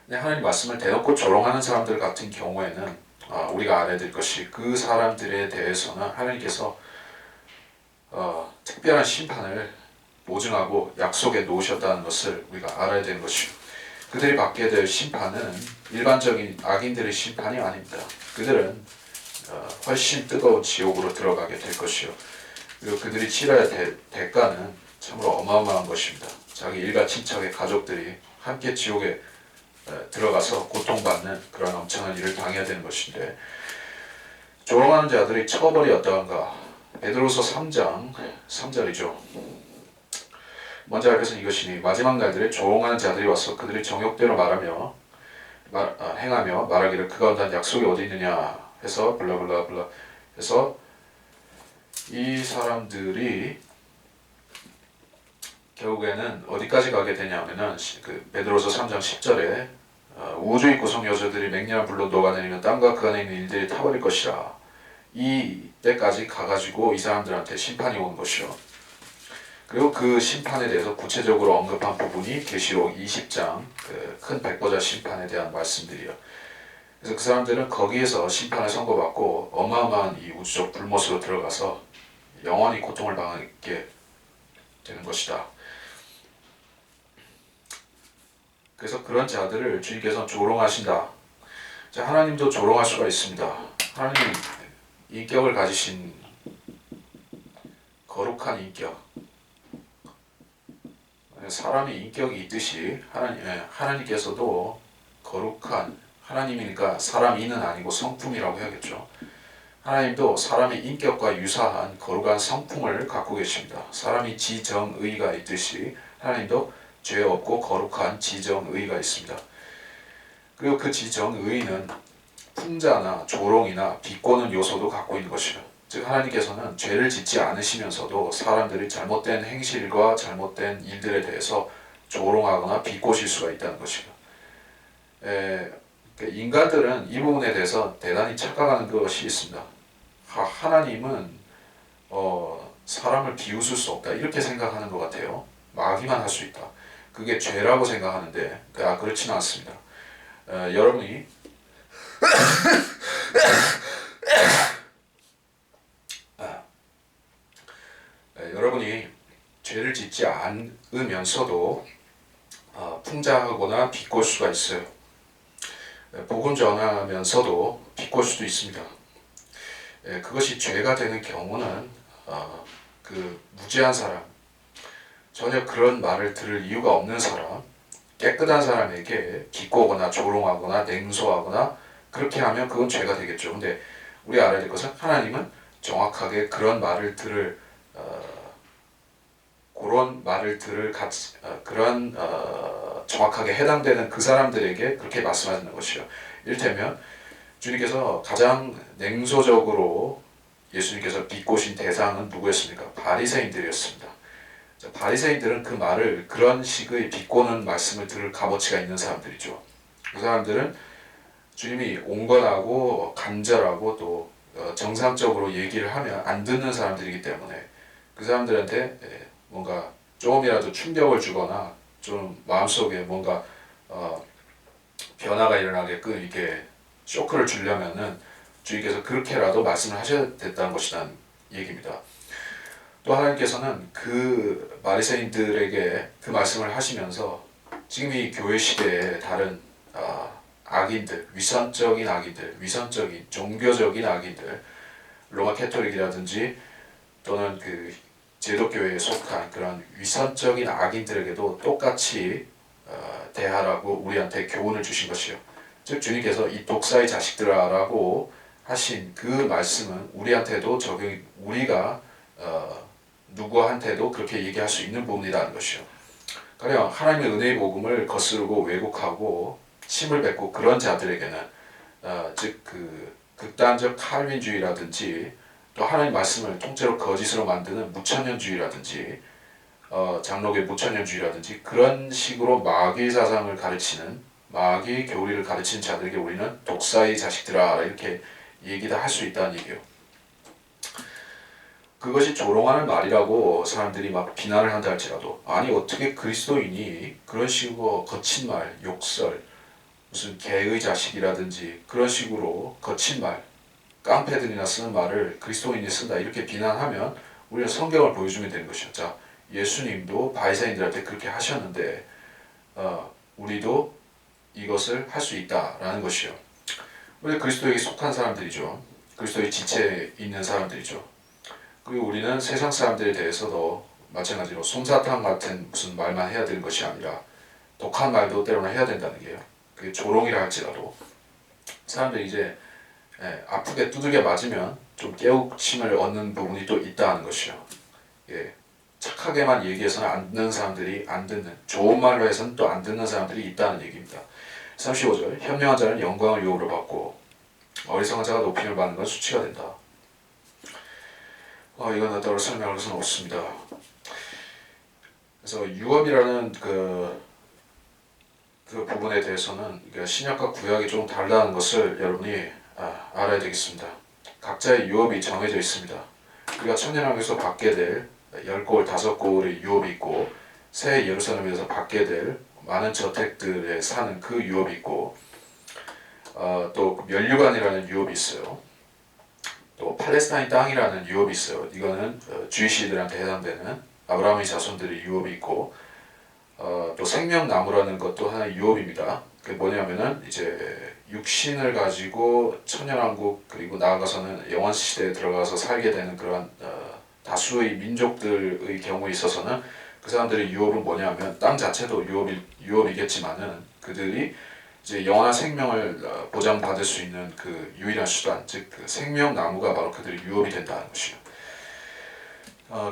S1: 근데 하나님 말씀을 대놓고 조롱하는 사람들 같은 경우에는 우리가 알아야 될 것이, 그 사람들에 대해서는 하나님께서 특별한 심판을 보증하고 약속해 놓으셨다는 것을 우리가 알아야 되는 것이요. 그들이 받게 될 심판은 일반적인 악인들의 심판이 아닙니다. 그들은 훨씬 뜨거운 지옥으로 들어가게 될 것이요. 그리고 그들이 치러야 될 대가는 참으로 어마어마한 것입니다. 자기 일가 친척의 가족들이 함께 지옥에 들어가서 고통받는 그런 엄청난 일을 당해야 되는 것인데, 조롱하는 자들의 처벌이 어떠한가? 베드로서 3장 3절이죠. 먼저 알 것은 이것이니 마지막 날들에 조롱하는 자들이 와서 그들의 정욕대로 행하며 말하기를 그 가운데 약속이 어디 있느냐 해서 블라블라블라 해서 이 사람들이 결국에는 어디까지 가게 되냐면은 그 베드로서 3장 10절에 우주의 구성 요소들이 맹렬한 불로 녹아내리면 땅과 그 안에 있는 일들이 타버릴 것이라. 이 때까지 가가지고 이 사람들한테 심판이 오는 것이요. 그리고 그 심판에 대해서 구체적으로 언급한 부분이 계시록 20장 큰 백보자 심판에 대한 말씀들이요. 그래서 그 사람들은 거기에서 심판을 선고받고 어마어마한 이 우주적 불못으로 들어가서 영원히 고통을 당하게 되는 것이다. 그래서 그런 자들을 주님께서는 조롱하신다. 자, 하나님도 조롱할 수가 있습니다. 하나님은 인격을 가지신 거룩한 인격, 사람의 인격이 있듯이 하나님께서도 거룩한 하나님이니까 사람이는 아니고 성품이라고 해야겠죠. 하나님도 사람의 인격과 유사한 거룩한 성품을 갖고 계십니다. 사람이 지정의가 있듯이 하나님도 죄 없고 거룩한 지정의가 있습니다. 그리고 그 지정의는 풍자나 조롱이나 비꼬는 요소도 갖고 있는 것이요. 즉 하나님께서는 죄를 짓지 않으시면서도 사람들이 잘못된 행실과 잘못된 일들에 대해서 조롱하거나 비꼬실 수가 있다는 것이요. 인간들은 이 부분에 대해서 대단히 착각하는 것이 있습니다. 하나님은 사람을 비웃을 수 없다 이렇게 생각하는 것 같아요. 마귀만 할 수 있다. 그게 죄라고 생각하는데 그렇지는 않습니다. 여러분이 여러분이 죄를 짓지 않으면서도 풍자하거나 비꼴 수가 있어요. 복음 전하면서도 비꼴 수도 있습니다. 그것이 죄가 되는 경우는 그 무죄한 사람, 전혀 그런 말을 들을 이유가 없는 사람, 깨끗한 사람에게 비꼬거나 조롱하거나 냉소하거나 그렇게 하면 그건 죄가 되겠죠. 근데 우리 알아야 될 것은 하나님은 정확하게 그런 말을 들을 정확하게 해당되는 그 사람들에게 그렇게 말씀하시는 것이요. 이를테면 주님께서 가장 냉소적으로 예수님께서 비꼬신 대상은 누구였습니까? 바리새인들이었습니다. 바리새인들은 그 말을 그런 식의 비꼬는 말씀을 들을 값어치가 있는 사람들이죠. 그 사람들은 주님이 온건하고 간절하고 또 정상적으로 얘기를 하면 안 듣는 사람들이기 때문에 그 사람들한테 뭔가 조금이라도 충격을 주거나 좀 마음속에 뭔가 변화가 일어나게끔 이렇게 쇼크를 주려면은 주님께서 그렇게라도 말씀을 하셔야 됐다는 것이라는 얘기입니다. 또 하나님께서는 그 바리새인들에게 그 말씀을 하시면서 지금 이 교회 시대에 다른 악인들, 위선적인 악인들, 위선적인 종교적인 악인들, 로마 캐토릭이라든지 또는 그 제도교회에 속한 그런 위선적인 악인들에게도 똑같이 대하라고 우리한테 교훈을 주신 것이요. 즉 주님께서 이 독사의 자식들아라고 하신 그 말씀은 우리한테도 우리가 누구한테도 그렇게 얘기할 수 있는 부분이라는 것이요. 가령 하나님의 은혜의 복음을 거스르고 왜곡하고 침을 뱉고 그런 자들에게는 즉 그 극단적 칼빈주의라든지 또 하나님 말씀을 통째로 거짓으로 만드는 무천년주의라든지 장로계 무천년주의라든지 그런 식으로 마귀의 사상을 가르치는 마귀의 교리를 가르치는 자들에게 우리는 독사의 자식들아 이렇게 얘기도 할 수 있다는 얘기예요. 그것이 조롱하는 말이라고 사람들이 막 비난을 한다 할지라도 아니 어떻게 그리스도인이 그런 식으로 거친 말, 욕설, 무슨 개의 자식이라든지 그런 식으로 거친 말, 깡패들이나 쓰는 말을 그리스도인이 쓴다 이렇게 비난하면 우리는 성경을 보여주면 되는 것이죠. 자, 예수님도 바리새인들한테 그렇게 하셨는데 우리도 이것을 할 수 있다라는 것이요. 우리 그리스도에게 속한 사람들이죠. 그리스도의 지체에 있는 사람들이죠. 그리고 우리는 세상 사람들에 대해서도 마찬가지로 솜사탕 같은 무슨 말만 해야 되는 것이 아니라 독한 말도 때로는 해야 된다는 게요. 그게 조롱이라 할지라도 사람들이 이제 아프게 두들겨 맞으면 좀 깨우침을 얻는 부분이 또 있다는 것이요. 착하게만 얘기해서는 안 듣는 사람들이 안 듣는, 좋은 말로 해서는 또 안 듣는 사람들이 있다는 얘기입니다. 35절, 현명한 자는 영광을 유업으로 받고 어리석은 자가 높임을 받는 건 수치가 된다. 이건 따로 설명할 것은 없습니다. 그래서 유업이라는 그 부분에 대해서는 신약과 구약이 좀 다르다는 것을 여러분이 알아야 되겠습니다. 각자의 유업이 정해져 있습니다. 우리가 천년왕국에서 받게 될 10골, 5골의 유업이 있고, 새 예루살렘에서 받게 될 많은 저택들에 사는 그 유업이 있고, 또 면류관이라는 유업이 있어요. 또 팔레스타인 땅이라는 유업이 있어요. 이거는 주이시들한테 해당되는 아브라함의 자손들의 유업이 있고, 또 생명나무라는 것도 하나의 유업입니다. 그게 뭐냐면은 이제 육신을 가지고 천년왕국 그리고 나아가서는 영원 시대에 들어가서 살게 되는 그런 다수의 민족들의 경우에 있어서는 그 사람들의 유업은 뭐냐면 땅 자체도 유업이겠지만은 그들이 이제 영원한 생명을 보장받을 수 있는 그 유일한 수단, 즉 그 생명나무가 바로 그들의 유업이 된다는 것이요.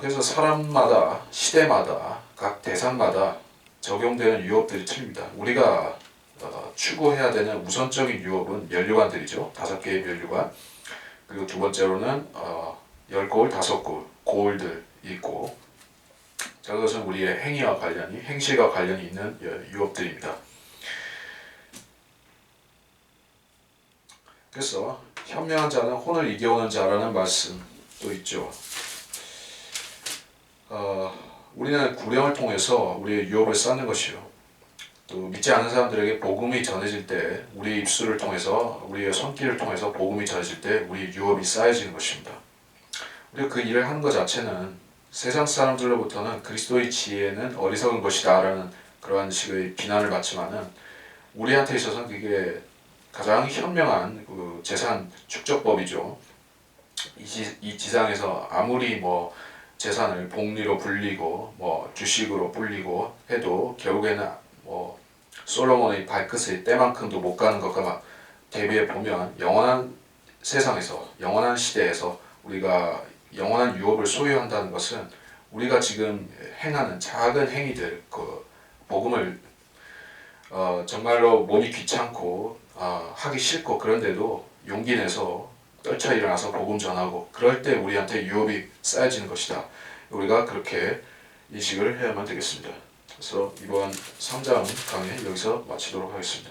S1: 그래서 사람마다 시대마다 각 대상마다 적용되는 유업들이 틀립니다. 우리가 추구해야 되는 우선적인 유업은 면류관들이죠. 5개의 면류관. 그리고 두 번째로는 10골, 5골, 고울들이 있고, 자, 그것은 우리의 행실과 관련이 있는 유업들입니다. 그래서 현명한 자는 혼을 이겨오는 자라는 말씀도 있죠. 우리는 구령을 통해서 우리의 유업을 쌓는 것이요. 또 믿지 않는 사람들에게 복음이 전해질 때 우리 입술을 통해서 우리의 손길을 통해서 복음이 전해질 때 우리 유업이 쌓여지는 것입니다. 우리가 그 일을 하는 것 자체는 세상 사람들로부터는 그리스도의 지혜는 어리석은 것이다 라는 그러한 식의 비난을 받지만은 우리한테 있어서는 그게 가장 현명한 그 재산 축적법이죠. 이 지상에서 아무리 재산을 복리로 불리고 주식으로 불리고 해도 결국에는 솔로몬의 발끝의 때만큼도 못 가는 것과 대비해 보면 영원한 세상에서 영원한 시대에서 우리가 영원한 유업을 소유한다는 것은 우리가 지금 행하는 작은 행위들, 그 복음을 정말로 몸이 귀찮고 하기 싫고 그런데도 용기 내서 떨쳐 일어나서 복음 전하고 그럴 때 우리한테 유업이 쌓여지는 것이다. 우리가 그렇게 인식을 해야만 되겠습니다. 그래서 이번 3장 강의 여기서 마치도록 하겠습니다.